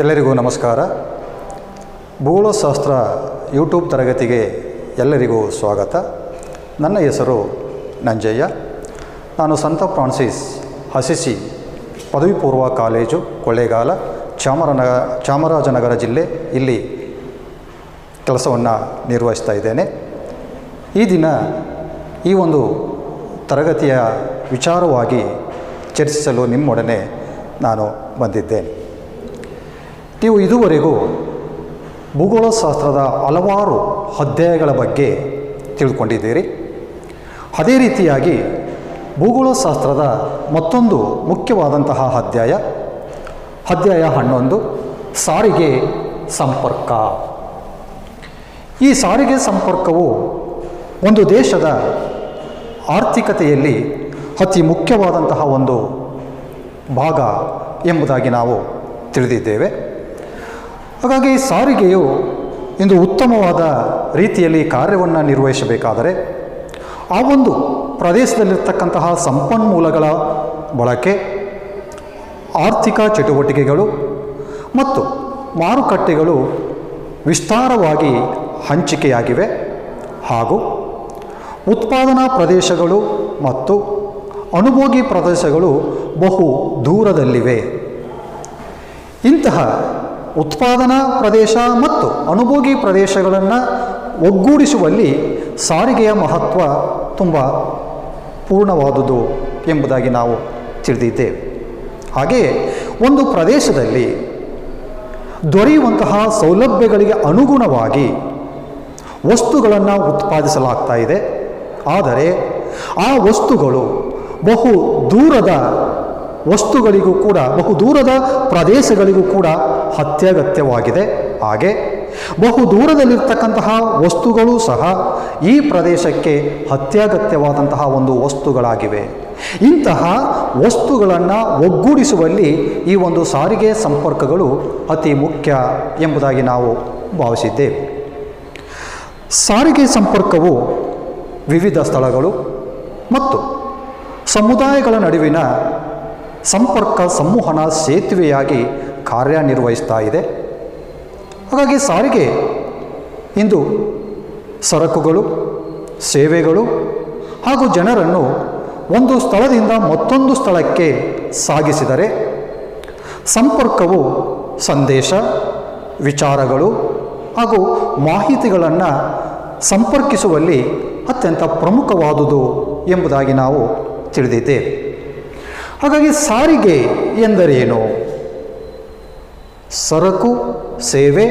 ಎಲ್ಲರಿಗೂ ನಮಸ್ಕಾರ. ಭೂಗೋಳಶಾಸ್ತ್ರ ಯೂಟ್ಯೂಬ್ ತರಗತಿಗೆ ಎಲ್ಲರಿಗೂ ಸ್ವಾಗತ. ನನ್ನ ಹೆಸರು ನಂಜಯ್ಯ. ನಾನು ಸಂತ ಫ್ರಾನ್ಸಿಸ್ ಅಸಿಸಿ ಪದವಿ ಪೂರ್ವ ಕಾಲೇಜು ಕೊಳ್ಳೇಗಾಲ, ಚಾಮರಾಜನಗರ ಜಿಲ್ಲೆ ಇಲ್ಲಿ ಕೆಲಸವನ್ನು ನಿರ್ವಹಿಸ್ತಾ ಇದ್ದೇನೆ. ಈ ದಿನ ಈ ಒಂದು ತರಗತಿಯ ವಿಚಾರವಾಗಿ ಚರ್ಚಿಸಲು ನಿಮ್ಮೊಡನೆ ನಾನು ಬಂದಿದ್ದೇನೆ. ನೀವು ಇದುವರೆಗೂ ಭೂಗೋಳಶಾಸ್ತ್ರದ ಹಲವಾರು ಅಧ್ಯಾಯಗಳ ಬಗ್ಗೆ ತಿಳ್ಕೊಂಡಿದ್ದೀರಿ. ಅದೇ ರೀತಿಯಾಗಿ ಭೂಗೋಳಶಾಸ್ತ್ರದ ಮತ್ತೊಂದು ಮುಖ್ಯವಾದಂತಹ ಅಧ್ಯಾಯ 11 ಸಾರಿಗೆ ಸಂಪರ್ಕ. ಈ ಸಾರಿಗೆ ಸಂಪರ್ಕವು ಒಂದು ದೇಶದ ಆರ್ಥಿಕತೆಯಲ್ಲಿ ಅತಿ ಮುಖ್ಯವಾದಂತಹ ಒಂದು ಭಾಗ ಎಂಬುದಾಗಿ ನಾವು ತಿಳಿದಿದ್ದೇವೆ. ಹಾಗಾಗಿ ಸಾರಿಗೆಯು ಇಂದು ಉತ್ತಮವಾದ ರೀತಿಯಲ್ಲಿ ಕಾರ್ಯವನ್ನು ನಿರ್ವಹಿಸಬೇಕಾದರೆ ಆ ಒಂದು ಪ್ರದೇಶದಲ್ಲಿರ್ತಕ್ಕಂತಹ ಸಂಪನ್ಮೂಲಗಳ ಬಳಕೆ, ಆರ್ಥಿಕ ಚಟುವಟಿಕೆಗಳು ಮತ್ತು ಮಾರುಕಟ್ಟೆಗಳು ವಿಸ್ತಾರವಾಗಿ ಹಂಚಿಕೆಯಾಗಿವೆ ಹಾಗೂ ಉತ್ಪಾದನಾ ಪ್ರದೇಶಗಳು ಮತ್ತು ಅನುಭೋಗಿ ಪ್ರದೇಶಗಳು ಬಹು ದೂರದಲ್ಲಿವೆ. ಇಂತಹ ಉತ್ಪಾದನಾ ಪ್ರದೇಶ ಮತ್ತು ಅನುಭೋಗಿ ಪ್ರದೇಶಗಳನ್ನು ಒಗ್ಗೂಡಿಸುವಲ್ಲಿ ಸಾರಿಗೆಯ ಮಹತ್ವ ತುಂಬ ಪೂರ್ಣವಾದುದು ಎಂಬುದಾಗಿ ನಾವು ತಿಳಿದಿದ್ದೇವೆ. ಹಾಗೆಯೇ ಒಂದು ಪ್ರದೇಶದಲ್ಲಿ ದೊರೆಯುವಂತಹ ಸೌಲಭ್ಯಗಳಿಗೆ ಅನುಗುಣವಾಗಿ ವಸ್ತುಗಳನ್ನು ಉತ್ಪಾದಿಸಲಾಗ್ತಾ ಇದೆ. ಆದರೆ ಆ ವಸ್ತುಗಳು ಬಹು ದೂರದ ವಸ್ತುಗಳಿಗೂ ಕೂಡ, ಬಹು ದೂರದ ಪ್ರದೇಶಗಳಿಗೂ ಕೂಡ ಅತ್ಯಗತ್ಯವಾಗಿದೆ. ಹಾಗೆ ಬಹು ದೂರದಲ್ಲಿರ್ತಕ್ಕಂತಹ ವಸ್ತುಗಳು ಸಹ ಈ ಪ್ರದೇಶಕ್ಕೆ ಅತ್ಯಗತ್ಯವಾದಂತಹ ಒಂದು ವಸ್ತುಗಳಾಗಿವೆ. ಇಂತಹ ವಸ್ತುಗಳನ್ನು ಒಗ್ಗೂಡಿಸುವಲ್ಲಿ ಈ ಒಂದು ಸಾರಿಗೆ ಸಂಪರ್ಕಗಳು ಅತಿ ಮುಖ್ಯ ಎಂಬುದಾಗಿ ನಾವು ಭಾವಿಸಿದ್ದೇವೆ. ಸಾರಿಗೆ ಸಂಪರ್ಕವು ವಿವಿಧ ಸ್ಥಳಗಳು ಮತ್ತು ಸಮುದಾಯಗಳ ನಡುವಿನ ಸಂಪರ್ಕ ಸಂವಹನ ಸೇತುವೆಯಾಗಿ ಕಾರ್ಯನಿರ್ವಹಿಸ್ತಾ ಇದೆ. ಹಾಗಾಗಿ ಸಾರಿಗೆ ಇಂದು ಸರಕುಗಳು, ಸೇವೆಗಳು ಹಾಗೂ ಜನರನ್ನು ಒಂದು ಸ್ಥಳದಿಂದ ಮತ್ತೊಂದು ಸ್ಥಳಕ್ಕೆ ಸಾಗಿಸಿದರೆ ಸಂಪರ್ಕವು ಸಂದೇಶ, ವಿಚಾರಗಳು ಹಾಗೂ ಮಾಹಿತಿಗಳನ್ನು ಸಂಪರ್ಕಿಸುವಲ್ಲಿ ಅತ್ಯಂತ ಪ್ರಮುಖವಾದುದು ಎಂಬುದಾಗಿ ನಾವು ತಿಳಿದಿದ್ದೇವೆ. ಹಾಗಾಗಿ ಸಾರಿಗೆ ಎಂದರೇನು? ಸರಕು, ಸೇವೆ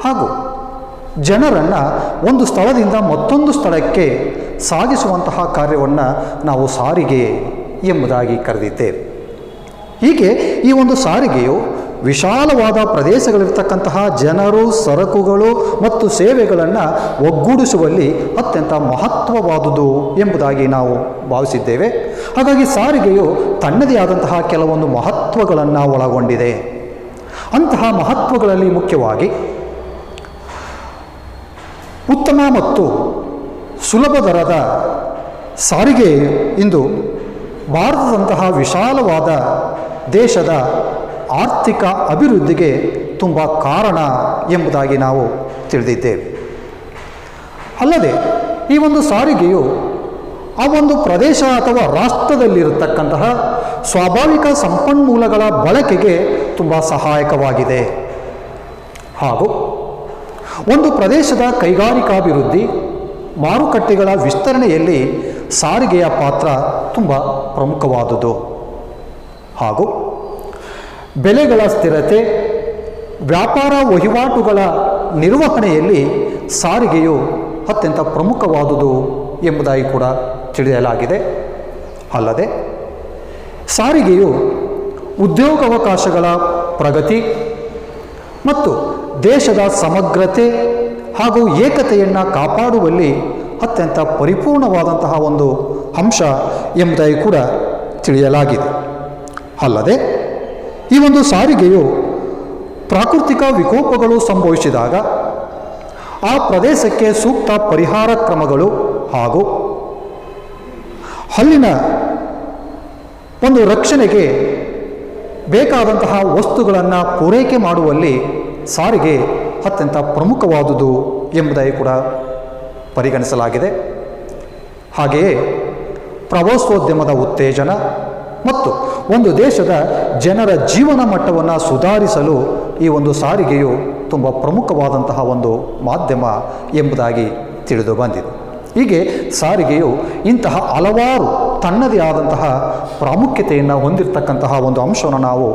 ಹಾಗೂ ಜನರನ್ನು ಒಂದು ಸ್ಥಳದಿಂದ ಮತ್ತೊಂದು ಸ್ಥಳಕ್ಕೆ ಸಾಗಿಸುವಂತಹ ಕಾರ್ಯವನ್ನು ನಾವು ಸಾರಿಗೆ ಎಂಬುದಾಗಿ ಕರೆದಿದ್ದೇವೆ. ಹೀಗೆ ಈ ಒಂದು ಸಾರಿಗೆಯು ವಿಶಾಲವಾದ ಪ್ರದೇಶಗಳಿರ್ತಕ್ಕಂತಹ ಜನರು, ಸರಕುಗಳು ಮತ್ತು ಸೇವೆಗಳನ್ನು ಒಗ್ಗೂಡಿಸುವಲ್ಲಿ ಅತ್ಯಂತ ಮಹತ್ವವಾದುದು ಎಂಬುದಾಗಿ ನಾವು ಭಾವಿಸಿದ್ದೇವೆ. ಹಾಗಾಗಿ ಸಾರಿಗೆಯು ತನ್ನದೇ ಆದಂತಹ ಕೆಲವೊಂದು ಮಹತ್ವಗಳನ್ನು ಒಳಗೊಂಡಿದೆ. ಅಂತಹ ಮಹತ್ವಗಳಲ್ಲಿ ಮುಖ್ಯವಾಗಿ ಉತ್ತಮ ಮತ್ತು ಸುಲಭ ದರದ ಸಾರಿಗೆ ಇಂದು ಭಾರತದಂತಹ ವಿಶಾಲವಾದ ದೇಶದ ಆರ್ಥಿಕ ಅಭಿವೃದ್ಧಿಗೆ ತುಂಬ ಕಾರಣ ಎಂಬುದಾಗಿ ನಾವು ತಿಳಿದಿದ್ದೇವೆ. ಅಲ್ಲದೆ ಈ ಒಂದು ಸಾರಿಗೆಯು ಆ ಒಂದು ಪ್ರದೇಶ ಅಥವಾ ರಾಷ್ಟ್ರದಲ್ಲಿರತಕ್ಕಂತಹ ಸ್ವಾಭಾವಿಕ ಸಂಪನ್ಮೂಲಗಳ ಬಳಕೆಗೆ ತುಂಬ ಸಹಾಯಕವಾಗಿದೆ. ಹಾಗೂ ಒಂದು ಪ್ರದೇಶದ ಕೈಗಾರಿಕಾಭಿವೃದ್ಧಿ, ಮಾರುಕಟ್ಟೆಗಳ ವಿಸ್ತರಣೆಯಲ್ಲಿ ಸಾರಿಗೆಯ ಪಾತ್ರ ತುಂಬ ಪ್ರಮುಖವಾದುದು. ಹಾಗೂ ಬೆಲೆಗಳ ಸ್ಥಿರತೆ, ವ್ಯಾಪಾರ ವಹಿವಾಟುಗಳ ನಿರ್ವಹಣೆಯಲ್ಲಿ ಸಾರಿಗೆಯು ಅತ್ಯಂತ ಪ್ರಮುಖವಾದುದು ಎಂಬುದಾಗಿ ಕೂಡ ತಿಳಿಯಲಾಗಿದೆ. ಅಲ್ಲದೆ ಸಾರಿಗೆಯು ಉದ್ಯೋಗಾವಕಾಶಗಳ ಪ್ರಗತಿ ಮತ್ತು ದೇಶದ ಸಮಗ್ರತೆ ಹಾಗೂ ಏಕತೆಯನ್ನು ಕಾಪಾಡುವಲ್ಲಿ ಅತ್ಯಂತ ಪರಿಪೂರ್ಣವಾದಂತಹ ಒಂದು ಅಂಶ ಎಂಬುದಾಗಿ ಕೂಡ ತಿಳಿಯಲಾಗಿದೆ. ಅಲ್ಲದೆ ಈ ಒಂದು ಸಾರಿಗೆಯು ಪ್ರಾಕೃತಿಕ ವಿಕೋಪಗಳು ಸಂಭವಿಸಿದಾಗ ಆ ಪ್ರದೇಶಕ್ಕೆ ಸೂಕ್ತ ಪರಿಹಾರ ಕ್ರಮಗಳು ಹಾಗೂ ಅಲ್ಲಿನ ಒಂದು ರಕ್ಷಣೆಗೆ ಬೇಕಾದಂತಹ ವಸ್ತುಗಳನ್ನು ಪೂರೈಕೆ ಮಾಡುವಲ್ಲಿ ಸಾರಿಗೆ ಅತ್ಯಂತ ಪ್ರಮುಖವಾದುದು ಎಂಬುದಾಗಿ ಕೂಡ ಪರಿಗಣಿಸಲಾಗಿದೆ. ಹಾಗೆಯೇ ಪ್ರವಾಸೋದ್ಯಮದ ಉತ್ತೇಜನ ಮತ್ತು ಒಂದು ದೇಶದ ಜನರ ಜೀವನ ಮಟ್ಟವನ್ನು ಸುಧಾರಿಸಲು ಈ ಒಂದು ಸಾರಿಗೆಯು ತುಂಬ ಪ್ರಮುಖವಾದಂತಹ ಒಂದು ಮಾಧ್ಯಮ ಎಂಬುದಾಗಿ ತಿಳಿದು ಬಂದಿದೆ. ಹೀಗೆ ಸಾರಿಗೆಯು ಇಂತಹ ಹಲವಾರು ತನ್ನದೇ ಆದಂತಹ ಪ್ರಾಮುಖ್ಯತೆಯನ್ನು ಹೊಂದಿರತಕ್ಕಂತಹ ಒಂದು ಅಂಶವನ್ನು ನಾವು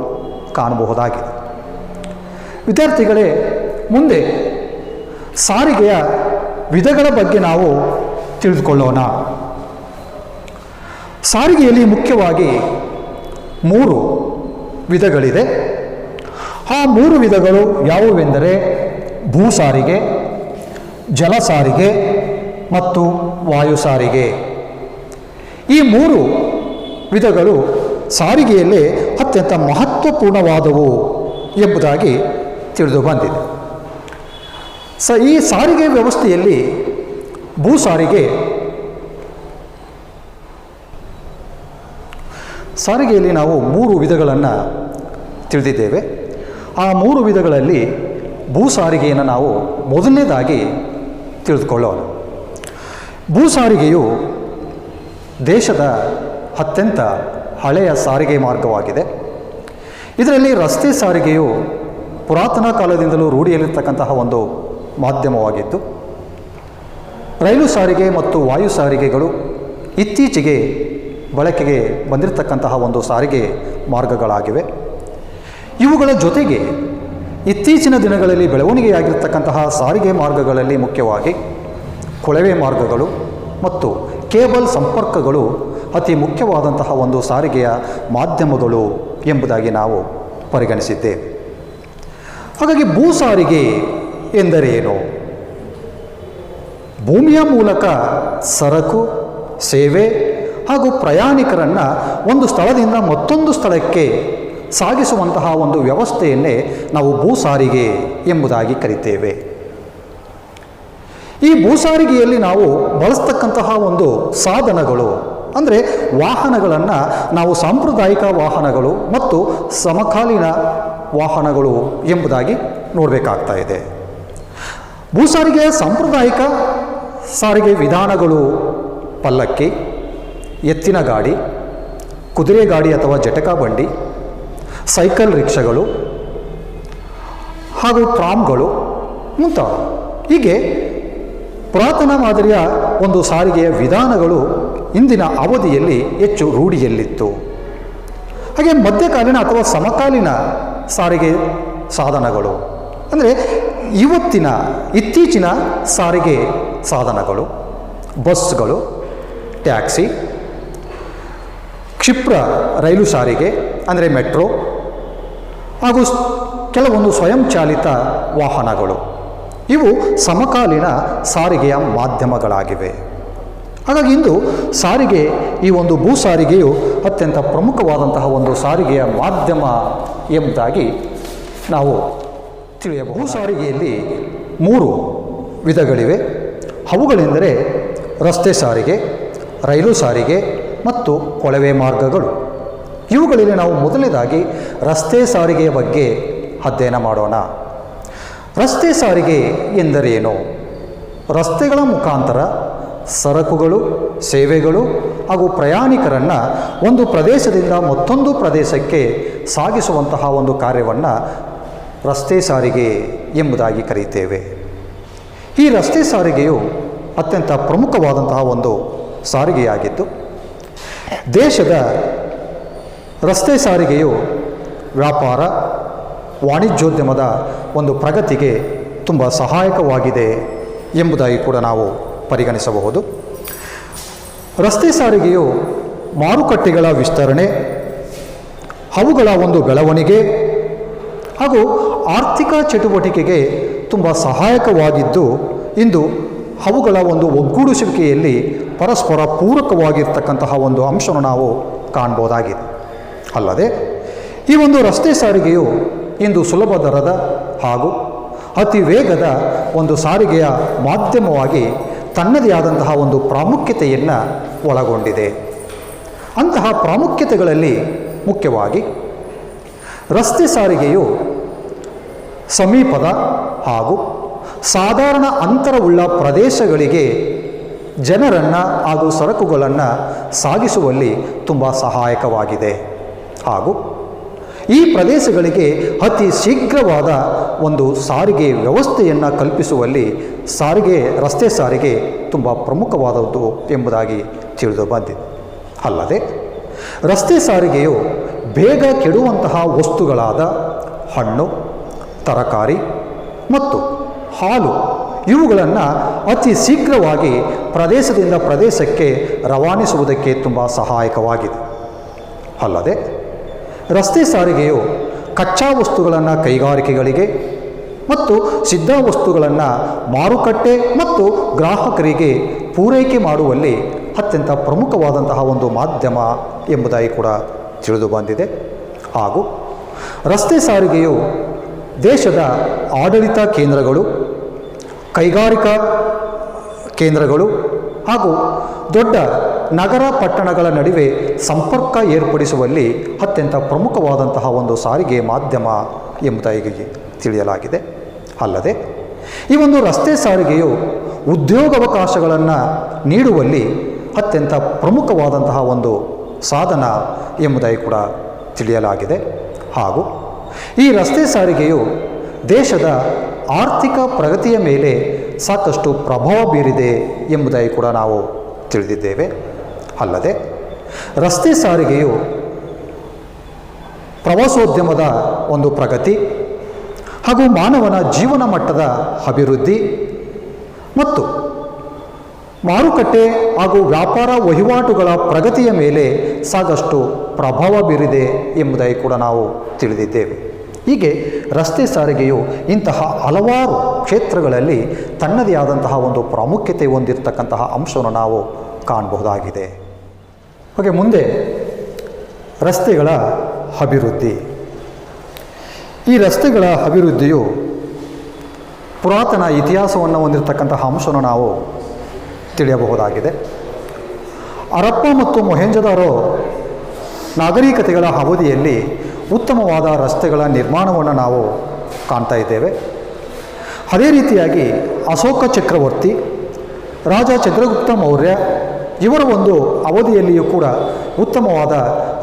ಕಾಣಬಹುದಾಗಿದೆ. ವಿದ್ಯಾರ್ಥಿಗಳೇ, ಮುಂದೆ ಸಾರಿಗೆಯ ವಿಧಗಳ ಬಗ್ಗೆ ನಾವು ತಿಳಿದುಕೊಳ್ಳೋಣ. ಸಾರಿಗೆಯಲ್ಲಿ ಮುಖ್ಯವಾಗಿ 3 ವಿಧಗಳಿದೆ. ಆ 3 ವಿಧಗಳು ಯಾವುವೆಂದರೆ ಭೂ ಸಾರಿಗೆ, ಜಲ ಸಾರಿಗೆ ಮತ್ತು ವಾಯು ಸಾರಿಗೆ. ಈ 3 ವಿಧಗಳು ಸಾರಿಗೆಯಲ್ಲೇ ಅತ್ಯಂತ ಮಹತ್ವಪೂರ್ಣವಾದವು ಎಂಬುದಾಗಿ ತಿಳಿದು ಬಂದಿದೆ. ಈ ಸಾರಿಗೆ ವ್ಯವಸ್ಥೆಯಲ್ಲಿ ಭೂ ಸಾರಿಗೆಯಲ್ಲಿ ನಾವು 3 ವಿಧಗಳನ್ನು ತಿಳಿದಿದ್ದೇವೆ. ಆ 3 ವಿಧಗಳಲ್ಲಿ ಭೂ ಸಾರಿಗೆಯನ್ನು ನಾವು ಮೊದಲನೇದಾಗಿ ತಿಳಿದುಕೊಳ್ಳೋಣ. ಭೂ ಸಾರಿಗೆಯು ದೇಶದ ಅತ್ಯಂತ ಹಳೆಯ ಸಾರಿಗೆ ಮಾರ್ಗವಾಗಿದೆ. ಇದರಲ್ಲಿ ರಸ್ತೆ ಸಾರಿಗೆಯು ಪುರಾತನ ಕಾಲದಿಂದಲೂ ರೂಢಿಯಲ್ಲಿರ್ತಕ್ಕಂತಹ ಒಂದು ಮಾಧ್ಯಮವಾಗಿದ್ದು, ರೈಲು ಸಾರಿಗೆ ಮತ್ತು ವಾಯು ಸಾರಿಗೆಗಳು ಇತ್ತೀಚೆಗೆ ಬಳಕೆಗೆ ಬಂದಿರತಕ್ಕಂತಹ ಒಂದು ಸಾರಿಗೆ ಮಾರ್ಗಗಳಾಗಿವೆ. ಇವುಗಳ ಜೊತೆಗೆ ಇತ್ತೀಚಿನ ದಿನಗಳಲ್ಲಿ ಬೆಳವಣಿಗೆಯಾಗಿರ್ತಕ್ಕಂತಹ ಸಾರಿಗೆ ಮಾರ್ಗಗಳಲ್ಲಿ ಮುಖ್ಯವಾಗಿ ಕೊಳವೆ ಮಾರ್ಗಗಳು ಮತ್ತು ಕೇಬಲ್ ಸಂಪರ್ಕಗಳು ಅತಿ ಮುಖ್ಯವಾದಂತಹ ಒಂದು ಸಾರಿಗೆಯ ಮಾಧ್ಯಮಗಳು ಎಂಬುದಾಗಿ ನಾವು ಪರಿಗಣಿಸಿದ್ದೇವೆ. ಹಾಗಾಗಿ ಭೂ ಸಾರಿಗೆ ಎಂದರೇನು? ಭೂಮಿಯ ಮೂಲಕ ಸರಕು, ಸೇವೆ ಹಾಗೂ ಪ್ರಯಾಣಿಕರನ್ನು ಒಂದು ಸ್ಥಳದಿಂದ ಮತ್ತೊಂದು ಸ್ಥಳಕ್ಕೆ ಸಾಗಿಸುವಂತಹ ಒಂದು ವ್ಯವಸ್ಥೆಯನ್ನೇ ನಾವು ಭೂ ಸಾರಿಗೆ ಎಂಬುದಾಗಿ ಕರಿತೇವೆ. ಈ ಭೂ ಸಾರಿಗೆಯಲ್ಲಿ ನಾವು ಬಳಸ್ತಕ್ಕಂತಹ ಒಂದು ಸಾಧನಗಳು ಅಂದರೆ ವಾಹನಗಳನ್ನು ನಾವು ಸಾಂಪ್ರದಾಯಿಕ ವಾಹನಗಳು ಮತ್ತು ಸಮಕಾಲೀನ ವಾಹನಗಳು ಎಂಬುದಾಗಿ ನೋಡಬೇಕಾಗ್ತಾ ಇದೆ. ಭೂ ಸಾರಿಗೆಯ ಸಾಂಪ್ರದಾಯಿಕ ಸಾರಿಗೆ ವಿಧಾನಗಳು ಪಲ್ಲಕ್ಕಿ, ಎತ್ತಿನ ಗಾಡಿ, ಕುದುರೆ ಗಾಡಿ ಅಥವಾ ಜಟಕ ಬಂಡಿ, ಸೈಕಲ್ ರಿಕ್ಷಾಗಳು ಹಾಗೂ ಟ್ರಾಮ್ಗಳು ಮುಂತಾದ ಹೀಗೆ ಪುರಾತನ ಮಾದರಿಯ ಒಂದು ಸಾರಿಗೆಯ ವಿಧಾನಗಳು ಇಂದಿನ ಅವಧಿಯಲ್ಲಿ ಹೆಚ್ಚು ರೂಢಿಯಲ್ಲಿತ್ತು. ಹಾಗೆ ಮಧ್ಯಕಾಲೀನ ಅಥವಾ ಸಮಕಾಲೀನ ಸಾರಿಗೆ ಸಾಧನಗಳು ಅಂದರೆ ಇತ್ತೀಚಿನ ಸಾರಿಗೆ ಸಾಧನಗಳು ಬಸ್ಗಳು, ಟ್ಯಾಕ್ಸಿ, ಕ್ಷಿಪ್ರ ರೈಲು ಸಾರಿಗೆ ಅಂದರೆ ಮೆಟ್ರೋ ಹಾಗೂ ಕೆಲವೊಂದು ಸ್ವಯಂಚಾಲಿತ ವಾಹನಗಳು ಇವು ಸಮಕಾಲೀನ ಸಾರಿಗೆಯ ಮಾಧ್ಯಮಗಳಾಗಿವೆ. ಹಾಗಾಗಿ ಇಂದು ಸಾರಿಗೆ, ಈ ಒಂದು ಭೂ ಸಾರಿಗೆಯು ಅತ್ಯಂತ ಪ್ರಮುಖವಾದಂತಹ ಒಂದು ಸಾರಿಗೆಯ ಮಾಧ್ಯಮ ಎಂಬುದಾಗಿ ನಾವು ತಿಳಿಯಬಹುದು. ಭೂ ಸಾರಿಗೆಯಲ್ಲಿ 3 ವಿಧಗಳಿವೆ. ಅವುಗಳೆಂದರೆ ರಸ್ತೆ ಸಾರಿಗೆ, ರೈಲು ಸಾರಿಗೆ ಮತ್ತು ಕೊಳವೆ ಮಾರ್ಗಗಳು. ಇವುಗಳಲ್ಲಿ ನಾವು ಮೊದಲನೇದಾಗಿ ರಸ್ತೆ ಸಾರಿಗೆಯ ಬಗ್ಗೆ ಅಧ್ಯಯನ ಮಾಡೋಣ. ರಸ್ತೆ ಸಾರಿಗೆ ಎಂದರೇನು? ರಸ್ತೆಗಳ ಮುಖಾಂತರ ಸರಕುಗಳು, ಸೇವೆಗಳು ಹಾಗೂ ಪ್ರಯಾಣಿಕರನ್ನು ಒಂದು ಪ್ರದೇಶದಿಂದ ಮತ್ತೊಂದು ಪ್ರದೇಶಕ್ಕೆ ಸಾಗಿಸುವಂತಹ ಒಂದು ಕಾರ್ಯವನ್ನು ರಸ್ತೆ ಸಾರಿಗೆ ಎಂಬುದಾಗಿ ಕರೆಯುತ್ತೇವೆ. ಈ ರಸ್ತೆ ಸಾರಿಗೆಯು ಅತ್ಯಂತ ಪ್ರಮುಖವಾದಂತಹ ಒಂದು ಸಾರಿಗೆಯಾಗಿದ್ದು, ದೇಶದ ರಸ್ತೆ ಸಾರಿಗೆಯು ವ್ಯಾಪಾರ, ವಾಣಿಜ್ಯೋದ್ಯಮದ ಒಂದು ಪ್ರಗತಿಗೆ ತುಂಬ ಸಹಾಯಕವಾಗಿದೆ ಎಂಬುದಾಗಿ ಕೂಡ ನಾವು ಪರಿಗಣಿಸಬಹುದು. ರಸ್ತೆ ಸಾರಿಗೆಯು ಮಾರುಕಟ್ಟೆಗಳ ವಿಸ್ತರಣೆ, ಅವುಗಳ ಒಂದು ಬೆಳವಣಿಗೆ ಹಾಗೂ ಆರ್ಥಿಕ ಚಟುವಟಿಕೆಗೆ ತುಂಬ ಸಹಾಯಕವಾಗಿದ್ದು, ಇಂದು ಅವುಗಳ ಒಂದು ಒಗ್ಗೂಡಿಸುವಿಕೆಯಲ್ಲಿ ಪರಸ್ಪರ ಪೂರಕವಾಗಿರ್ತಕ್ಕಂತಹ ಒಂದು ಅಂಶವನ್ನು ನಾವು ಕಾಣ್ಬೋದಾಗಿದೆ. ಅಲ್ಲದೆ ಈ ಒಂದು ರಸ್ತೆ ಸಾರಿಗೆಯು ಇಂದು ಸುಲಭ ದರದ ಹಾಗೂ ಅತಿ ವೇಗದ ಒಂದು ಸಾರಿಗೆಯ ಮಾಧ್ಯಮವಾಗಿ ತನ್ನದೇ ಆದಂತಹ ಒಂದು ಪ್ರಾಮುಖ್ಯತೆಯನ್ನು ಒಳಗೊಂಡಿದೆ. ಅಂತಹ ಪ್ರಾಮುಖ್ಯತೆಗಳಲ್ಲಿ ಮುಖ್ಯವಾಗಿ ರಸ್ತೆ ಸಾರಿಗೆಯು ಸಮೀಪದ ಹಾಗೂ ಸಾಧಾರಣ ಅಂತರವುಳ್ಳ ಪ್ರದೇಶಗಳಿಗೆ ಜನರನ್ನು ಹಾಗೂ ಸರಕುಗಳನ್ನು ಸಾಗಿಸುವಲ್ಲಿ ತುಂಬ ಸಹಾಯಕವಾಗಿದೆ ಹಾಗೂ ಈ ಪ್ರದೇಶಗಳಿಗೆ ಅತಿ ಶೀಘ್ರವಾದ ಒಂದು ಸಾರಿಗೆ ವ್ಯವಸ್ಥೆಯನ್ನು ಕಲ್ಪಿಸುವಲ್ಲಿ ರಸ್ತೆ ಸಾರಿಗೆ ತುಂಬ ಪ್ರಮುಖವಾದದ್ದು ಎಂಬುದಾಗಿ ತಿಳಿದು ಬಂದಿದೆ. ಅಲ್ಲದೆ ರಸ್ತೆ ಸಾರಿಗೆಯು ಬೇಗ ಕೆಡುವಂತಹ ವಸ್ತುಗಳಾದ ಹಣ್ಣು, ತರಕಾರಿ ಮತ್ತು ಹಾಲು ಇವುಗಳನ್ನು ಅತಿ ಶೀಘ್ರವಾಗಿ ಪ್ರದೇಶದಿಂದ ಪ್ರದೇಶಕ್ಕೆ ರವಾನಿಸುವುದಕ್ಕೆ ತುಂಬ ಸಹಾಯಕವಾಗಿದೆ. ಅಲ್ಲದೆ ರಸ್ತೆ ಸಾರಿಗೆಯು ಕಚ್ಚಾ ವಸ್ತುಗಳನ್ನು ಕೈಗಾರಿಕೆಗಳಿಗೆ ಮತ್ತು ಸಿದ್ಧ ವಸ್ತುಗಳನ್ನು ಮಾರುಕಟ್ಟೆ ಮತ್ತು ಗ್ರಾಹಕರಿಗೆ ಪೂರೈಕೆ ಮಾಡುವಲ್ಲಿ ಅತ್ಯಂತ ಪ್ರಮುಖವಾದಂತಹ ಒಂದು ಮಾಧ್ಯಮ ಎಂಬುದಾಗಿ ಕೂಡ ತಿಳಿದು ಬಂದಿದೆ. ಹಾಗೂ ರಸ್ತೆ ಸಾರಿಗೆಯು ದೇಶದ ಆಡಳಿತ ಕೇಂದ್ರಗಳು, ಕೈಗಾರಿಕಾ ಕೇಂದ್ರಗಳು ಹಾಗೂ ದೊಡ್ಡ ನಗರ ಪಟ್ಟಣಗಳ ನಡುವೆ ಸಂಪರ್ಕ ಏರ್ಪಡಿಸುವಲ್ಲಿ ಅತ್ಯಂತ ಪ್ರಮುಖವಾದಂತಹ ಒಂದು ಸಾರಿಗೆ ಮಾಧ್ಯಮ ಎಂಬುದಾಗಿ ತಿಳಿಯಲಾಗಿದೆ. ಅಲ್ಲದೆ ಈ ಒಂದು ರಸ್ತೆ ಸಾರಿಗೆಯು ಉದ್ಯೋಗಾವಕಾಶಗಳನ್ನು ನೀಡುವಲ್ಲಿ ಅತ್ಯಂತ ಪ್ರಮುಖವಾದಂತಹ ಒಂದು ಸಾಧನ ಎಂಬುದಾಗಿ ಕೂಡ ತಿಳಿಯಲಾಗಿದೆ. ಹಾಗೂ ಈ ರಸ್ತೆ ಸಾರಿಗೆಯು ದೇಶದ ಆರ್ಥಿಕ ಪ್ರಗತಿಯ ಮೇಲೆ ಸಾಕಷ್ಟು ಪ್ರಭಾವ ಬೀರಿದೆ ಎಂಬುದಾಗಿ ಕೂಡ ನಾವು ತಿಳಿದಿದ್ದೇವೆ. ಅಲ್ಲದೆ ರಸ್ತೆ ಸಾರಿಗೆಯು ಪ್ರವಾಸೋದ್ಯಮದ ಒಂದು ಪ್ರಗತಿ ಹಾಗೂ ಮಾನವನ ಜೀವನ ಮಟ್ಟದ ಅಭಿವೃದ್ಧಿ ಮತ್ತು ಮಾರುಕಟ್ಟೆ ಹಾಗೂ ವ್ಯಾಪಾರ ವಹಿವಾಟುಗಳ ಪ್ರಗತಿಯ ಮೇಲೆ ಸಾಕಷ್ಟು ಪ್ರಭಾವ ಬೀರಿದೆ ಎಂಬುದಾಗಿ ಕೂಡ ನಾವು ತಿಳಿದಿದ್ದೇವೆ. ಹೀಗೆ ರಸ್ತೆ ಸಾರಿಗೆಯು ಇಂತಹ ಹಲವಾರು ಕ್ಷೇತ್ರಗಳಲ್ಲಿ ತನ್ನದೇ ಆದಂತಹ ಒಂದು ಪ್ರಾಮುಖ್ಯತೆ ಹೊಂದಿರತಕ್ಕಂತಹ ಅಂಶವನ್ನು ನಾವು ಕಾಣಬಹುದಾಗಿದೆ. ಹಾಗೆ ಮುಂದೆ ರಸ್ತೆಗಳ ಅಭಿವೃದ್ಧಿ. ಈ ರಸ್ತೆಗಳ ಅಭಿವೃದ್ಧಿಯು ಪುರಾತನ ಇತಿಹಾಸವನ್ನು ಹೊಂದಿರತಕ್ಕಂತಹ ಅಂಶವನ್ನು ನಾವು ತಿಳಿಯಬಹುದಾಗಿದೆ. ಹರಪ್ಪ ಮತ್ತು ಮೊಹೆಂಜೊದಾರೋ ನಾಗರಿಕತೆಗಳ ಅವಧಿಯಲ್ಲಿ ಉತ್ತಮವಾದ ರಸ್ತೆಗಳ ನಿರ್ಮಾಣವನ್ನು ನಾವು ಕಾಣ್ತಾ ಇದ್ದೇವೆ. ಅದೇ ರೀತಿಯಾಗಿ ಅಶೋಕ ಚಕ್ರವರ್ತಿ, ರಾಜ ಚಂದ್ರಗುಪ್ತ ಮೌರ್ಯ ಇವರ ಒಂದು ಅವಧಿಯಲ್ಲಿಯೂ ಕೂಡ ಉತ್ತಮವಾದ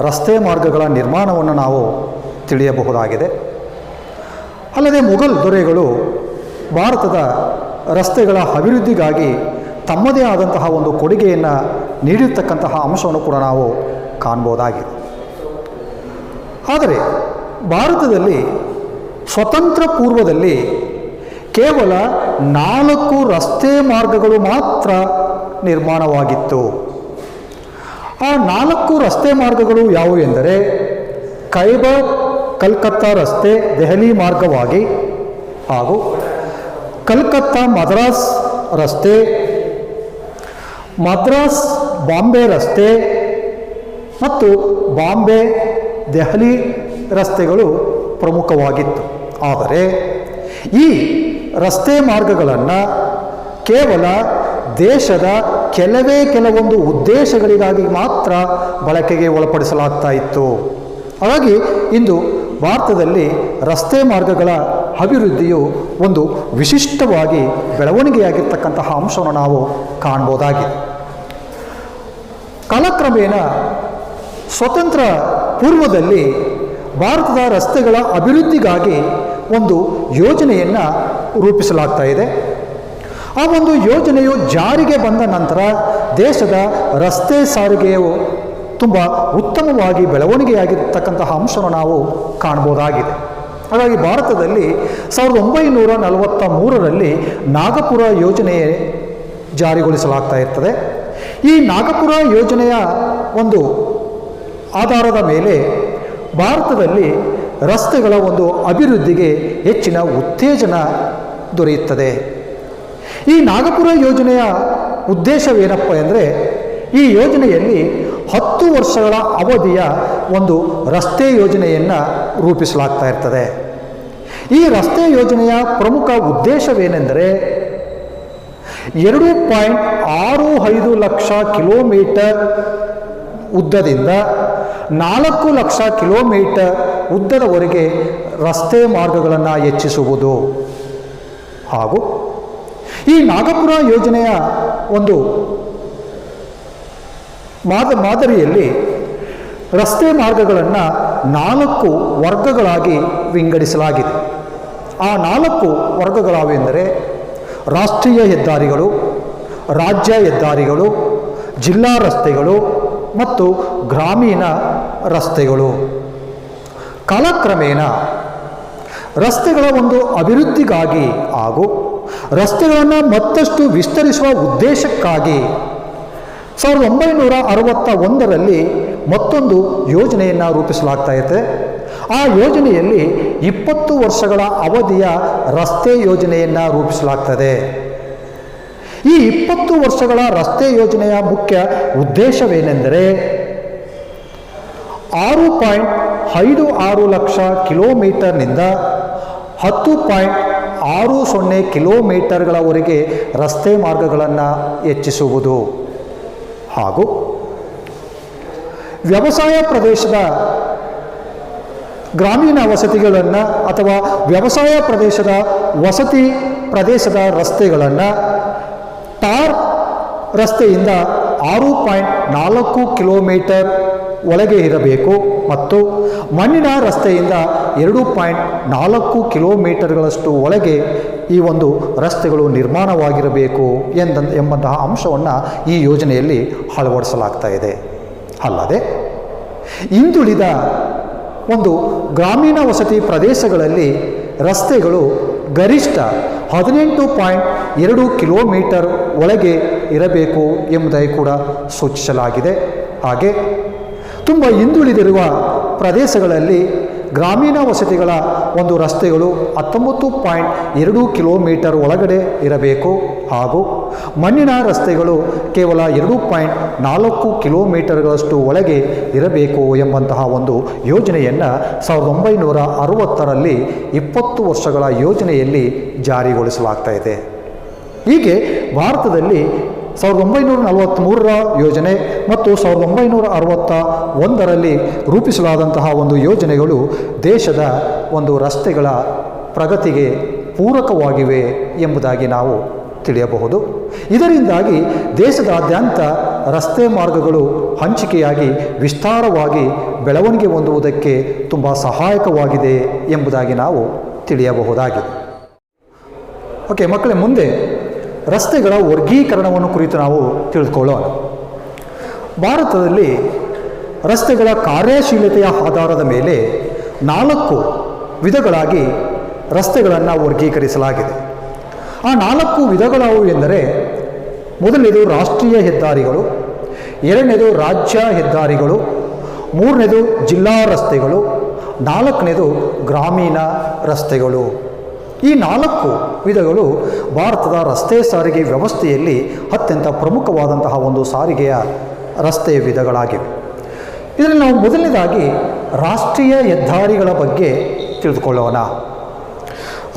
ರಸ್ತೆ ಮಾರ್ಗಗಳ ನಿರ್ಮಾಣವನ್ನು ನಾವು ತಿಳಿಯಬಹುದಾಗಿದೆ. ಅಲ್ಲದೆ ಮುಘಲ್ ದೊರೆಗಳು ಭಾರತದ ರಸ್ತೆಗಳ ಅಭಿವೃದ್ಧಿಗಾಗಿ ತಮ್ಮದೇ ಆದಂತಹ ಒಂದು ಕೊಡುಗೆಯನ್ನು ನೀಡಿರ್ತಕ್ಕಂತಹ ಅಂಶವನ್ನು ಕೂಡ ನಾವು ಕಾಣ್ಬೋದಾಗಿದೆ. ಆದರೆ ಭಾರತದಲ್ಲಿ ಸ್ವತಂತ್ರ ಪೂರ್ವದಲ್ಲಿ ಕೇವಲ 4 ರಸ್ತೆ ಮಾರ್ಗಗಳು ಮಾತ್ರ ನಿರ್ಮಾಣವಾಗಿತ್ತು. ಆ 4 ರಸ್ತೆ ಮಾರ್ಗಗಳು ಯಾವುವು ಎಂದರೆ ಖೈಬರ್ ಕಲ್ಕತ್ತಾ ರಸ್ತೆ ದೆಹಲಿ ಮಾರ್ಗವಾಗಿ ಹಾಗೂ ಕಲ್ಕತ್ತಾ ಮದ್ರಾಸ್ ರಸ್ತೆ, ಮದ್ರಾಸ್ ಬಾಂಬೆ ರಸ್ತೆ ಮತ್ತು ಬಾಂಬೆ ದೆಹಲಿ ರಸ್ತೆಗಳು ಪ್ರಮುಖವಾಗಿತ್ತು. ಆದರೆ ಈ ರಸ್ತೆ ಮಾರ್ಗಗಳನ್ನು ಕೇವಲ ದೇಶದ ಕೆಲವೊಂದು ಉದ್ದೇಶಗಳಿಗಾಗಿ ಮಾತ್ರ ಬಳಕೆಗೆ ಒಳಪಡಿಸಲಾಗ್ತಾ ಇತ್ತು. ಹಾಗಾಗಿ ಇಂದು ಭಾರತದಲ್ಲಿ ರಸ್ತೆ ಮಾರ್ಗಗಳ ಅಭಿವೃದ್ಧಿಯು ಒಂದು ವಿಶಿಷ್ಟವಾಗಿ ಬೆಳವಣಿಗೆಯಾಗಿರ್ತಕ್ಕಂತಹ ಅಂಶವನ್ನು ನಾವು ಕಾಣ್ಬೋದಾಗಿದೆ. ಕಾಲಕ್ರಮೇಣ ಸ್ವತಂತ್ರ ಪೂರ್ವದಲ್ಲಿ ಭಾರತದ ರಸ್ತೆಗಳ ಅಭಿವೃದ್ಧಿಗಾಗಿ ಒಂದು ಯೋಜನೆಯನ್ನು ರೂಪಿಸಲಾಗ್ತಾ ಇದೆ. ಆ ಒಂದು ಯೋಜನೆಯು ಜಾರಿಗೆ ಬಂದ ನಂತರ ದೇಶದ ರಸ್ತೆ ಸಾರಿಗೆಯು ತುಂಬ ಉತ್ತಮವಾಗಿ ಬೆಳವಣಿಗೆಯಾಗಿರ್ತಕ್ಕಂತಹ ಅಂಶವನ್ನು ನಾವು ಕಾಣ್ಬೋದಾಗಿದೆ. ಹಾಗಾಗಿ ಭಾರತದಲ್ಲಿ 1943ರಲ್ಲಿ ನಾಗಪುರ ಯೋಜನೆ ಜಾರಿಗೊಳಿಸಲಾಗ್ತಾ ಇರ್ತದೆ. ಈ ನಾಗಪುರ ಯೋಜನೆಯ ಒಂದು ಆಧಾರದ ಮೇಲೆ ಭಾರತದಲ್ಲಿ ರಸ್ತೆಗಳ ಒಂದು ಅಭಿವೃದ್ಧಿಗೆ ಹೆಚ್ಚಿನ ಉತ್ತೇಜನ ದೊರೆಯುತ್ತದೆ. ಈ ನಾಗಪುರ ಯೋಜನೆಯ ಉದ್ದೇಶವೇನಪ್ಪ ಎಂದರೆ, ಈ ಯೋಜನೆಯಲ್ಲಿ 10 ವರ್ಷಗಳ ಅವಧಿಯ ಒಂದು ರಸ್ತೆ ಯೋಜನೆಯನ್ನು ರೂಪಿಸಲಾಗ್ತಾ ಇರ್ತದೆ. ಈ ರಸ್ತೆ ಯೋಜನೆಯ ಪ್ರಮುಖ ಉದ್ದೇಶವೇನೆಂದರೆ 2.65 ಲಕ್ಷ ಕಿಲೋಮೀಟರ್ ಉದ್ದದಿಂದ 4 ಲಕ್ಷ ಕಿಲೋಮೀಟರ್ ಉದ್ದದವರೆಗೆ ರಸ್ತೆ ಮಾರ್ಗಗಳನ್ನು ಹೆಚ್ಚಿಸುವುದು ಹಾಗೂ ಈ ನಾಗಪುರ ಯೋಜನೆಯ ಒಂದು ಮಾದರಿಯಲ್ಲಿ ರಸ್ತೆ ಮಾರ್ಗಗಳನ್ನು 4 ವರ್ಗಗಳಾಗಿ ವಿಂಗಡಿಸಲಾಗಿದೆ. ಆ 4 ವರ್ಗಗಳಾವೆಂದರೆ ರಾಷ್ಟ್ರೀಯ ಹೆದ್ದಾರಿಗಳು, ರಾಜ್ಯ ಹೆದ್ದಾರಿಗಳು, ಜಿಲ್ಲಾ ರಸ್ತೆಗಳು ಮತ್ತು ಗ್ರಾಮೀಣ ರಸ್ತೆಗಳು. ಕಾಲಕ್ರಮೇಣ ರಸ್ತೆಗಳ ಒಂದು ಅಭಿವೃದ್ಧಿಗಾಗಿ ಹಾಗೂ ರಸ್ತೆಗಳನ್ನು ಮತ್ತಷ್ಟು ವಿಸ್ತರಿಸುವ ಉದ್ದೇಶಕ್ಕಾಗಿ 1961ರಲ್ಲಿ ಮತ್ತೊಂದು ಯೋಜನೆಯನ್ನು ರೂಪಿಸಲಾಗ್ತಾ ಇದೆ. ಆ ಯೋಜನೆಯಲ್ಲಿ 20 ವರ್ಷಗಳ ಅವಧಿಯ ರಸ್ತೆ ಯೋಜನೆಯನ್ನು ರೂಪಿಸಲಾಗ್ತದೆ. ಈ 20 ವರ್ಷಗಳ ರಸ್ತೆ ಯೋಜನೆಯ ಮುಖ್ಯ ಉದ್ದೇಶವೇನೆಂದರೆ 6.56 ಲಕ್ಷ ಕಿಲೋಮೀಟರ್ನಿಂದ 10.60 ಕಿಲೋಮೀಟರ್ಗಳವರೆಗೆ ರಸ್ತೆ ಮಾರ್ಗಗಳನ್ನು ಹೆಚ್ಚಿಸುವುದು ಹಾಗೂ ವ್ಯವಸಾಯ ಪ್ರದೇಶದ ಗ್ರಾಮೀಣ ವಸತಿಗಳನ್ನು ಅಥವಾ ವ್ಯವಸಾಯ ಪ್ರದೇಶದ ವಸತಿ ಪ್ರದೇಶದ ರಸ್ತೆಗಳನ್ನು ಟಾರ್ ರಸ್ತೆಯಿಂದ 6.4 ಕಿಲೋಮೀಟರ್ ಒಳಗೆ ಇರಬೇಕು ಮತ್ತು ಮಣ್ಣಿನ ರಸ್ತೆಯಿಂದ 2.4 ಕಿಲೋಮೀಟರ್ಗಳಷ್ಟು ಒಳಗೆ ಈ ಒಂದು ರಸ್ತೆಗಳು ನಿರ್ಮಾಣವಾಗಿರಬೇಕು ಎಂಬಂತಹ ಅಂಶವನ್ನು ಈ ಯೋಜನೆಯಲ್ಲಿ ಅಳವಡಿಸಲಾಗ್ತಾ ಇದೆ. ಅಲ್ಲದೆ ಹಿಂದುಳಿದ ಒಂದು ಗ್ರಾಮೀಣ ವಸತಿ ಪ್ರದೇಶಗಳಲ್ಲಿ ರಸ್ತೆಗಳು ಗರಿಷ್ಠ 18.2 ಕಿಲೋಮೀಟರ್ ಒಳಗೆ ಇರಬೇಕು ಎಂಬುದಾಗಿ ಕೂಡ ಸೂಚಿಸಲಾಗಿದೆ. ಹಾಗೆ ತುಂಬ ಹಿಂದುಳಿದಿರುವ ಪ್ರದೇಶಗಳಲ್ಲಿ ಗ್ರಾಮೀಣ ವಸತಿಗಳ ಒಂದು ರಸ್ತೆಗಳು 19.2 ಕಿಲೋಮೀಟರ್ ಒಳಗಡೆ ಇರಬೇಕು ಹಾಗೂ ಮಣ್ಣಿನ ರಸ್ತೆಗಳು ಕೇವಲ 2.4 ಕಿಲೋಮೀಟರ್ಗಳಷ್ಟು ಒಳಗೆ ಇರಬೇಕು ಎಂಬಂತಹ ಒಂದು ಯೋಜನೆಯನ್ನು 1960ರಲ್ಲಿ 20 ವರ್ಷಗಳ ಯೋಜನೆಯಲ್ಲಿ ಜಾರಿಗೊಳಿಸಲಾಗ್ತಾ ಇದೆ. ಹೀಗೆ ಭಾರತದಲ್ಲಿ 1943ರ ಯೋಜನೆ ಮತ್ತು 1961ರಲ್ಲಿ ರೂಪಿಸಲಾದಂತಹ ಒಂದು ಯೋಜನೆಗಳು ದೇಶದ ಒಂದು ರಸ್ತೆಗಳ ಪ್ರಗತಿಗೆ ಪೂರಕವಾಗಿವೆ ಎಂಬುದಾಗಿ ನಾವು ತಿಳಿಯಬಹುದು. ಇದರಿಂದಾಗಿ ದೇಶದಾದ್ಯಂತ ರಸ್ತೆ ಮಾರ್ಗಗಳು ಹಂಚಿಕೆಯಾಗಿ ವಿಸ್ತಾರವಾಗಿ ಬೆಳವಣಿಗೆ ಹೊಂದುವುದಕ್ಕೆ ತುಂಬ ಸಹಾಯಕವಾಗಿದೆ ಎಂಬುದಾಗಿ ನಾವು ತಿಳಿಯಬಹುದಾಗಿದೆ. ಓಕೆ ಮಕ್ಕಳೇ, ಮುಂದೆ ರಸ್ತೆಗಳ ವರ್ಗೀಕರಣವನ್ನು ಕುರಿತು ನಾವು ತಿಳಿದುಕೊಳ್ಳೋಣ. ಭಾರತದಲ್ಲಿ ರಸ್ತೆಗಳ ಕಾರ್ಯಶೀಲತೆಯ ಆಧಾರದ ಮೇಲೆ 4 ವಿಧಗಳಾಗಿ ರಸ್ತೆಗಳನ್ನು ವರ್ಗೀಕರಿಸಲಾಗಿದೆ. ಆ 4 ವಿಧಗಳಾವು ಎಂದರೆ ಮೊದಲನೇದು ರಾಷ್ಟ್ರೀಯ ಹೆದ್ದಾರಿಗಳು, ಎರಡನೇದು ರಾಜ್ಯ ಹೆದ್ದಾರಿಗಳು, ಮೂರನೇದು ಜಿಲ್ಲಾ ರಸ್ತೆಗಳು, ನಾಲ್ಕನೇದು ಗ್ರಾಮೀಣ ರಸ್ತೆಗಳು. ಈ 4 ವಿಧಗಳು ಭಾರತದ ರಸ್ತೆ ಸಾರಿಗೆ ವ್ಯವಸ್ಥೆಯಲ್ಲಿ ಅತ್ಯಂತ ಪ್ರಮುಖವಾದಂತಹ ಒಂದು ಸಾರಿಗೆಯ ರಸ್ತೆಯ ವಿಧಗಳಾಗಿವೆ. ಇದರಲ್ಲಿ ನಾವು ಮೊದಲನೇದಾಗಿ ರಾಷ್ಟ್ರೀಯ ಹೆದ್ದಾರಿಗಳ ಬಗ್ಗೆ ತಿಳಿದುಕೊಳ್ಳೋಣ.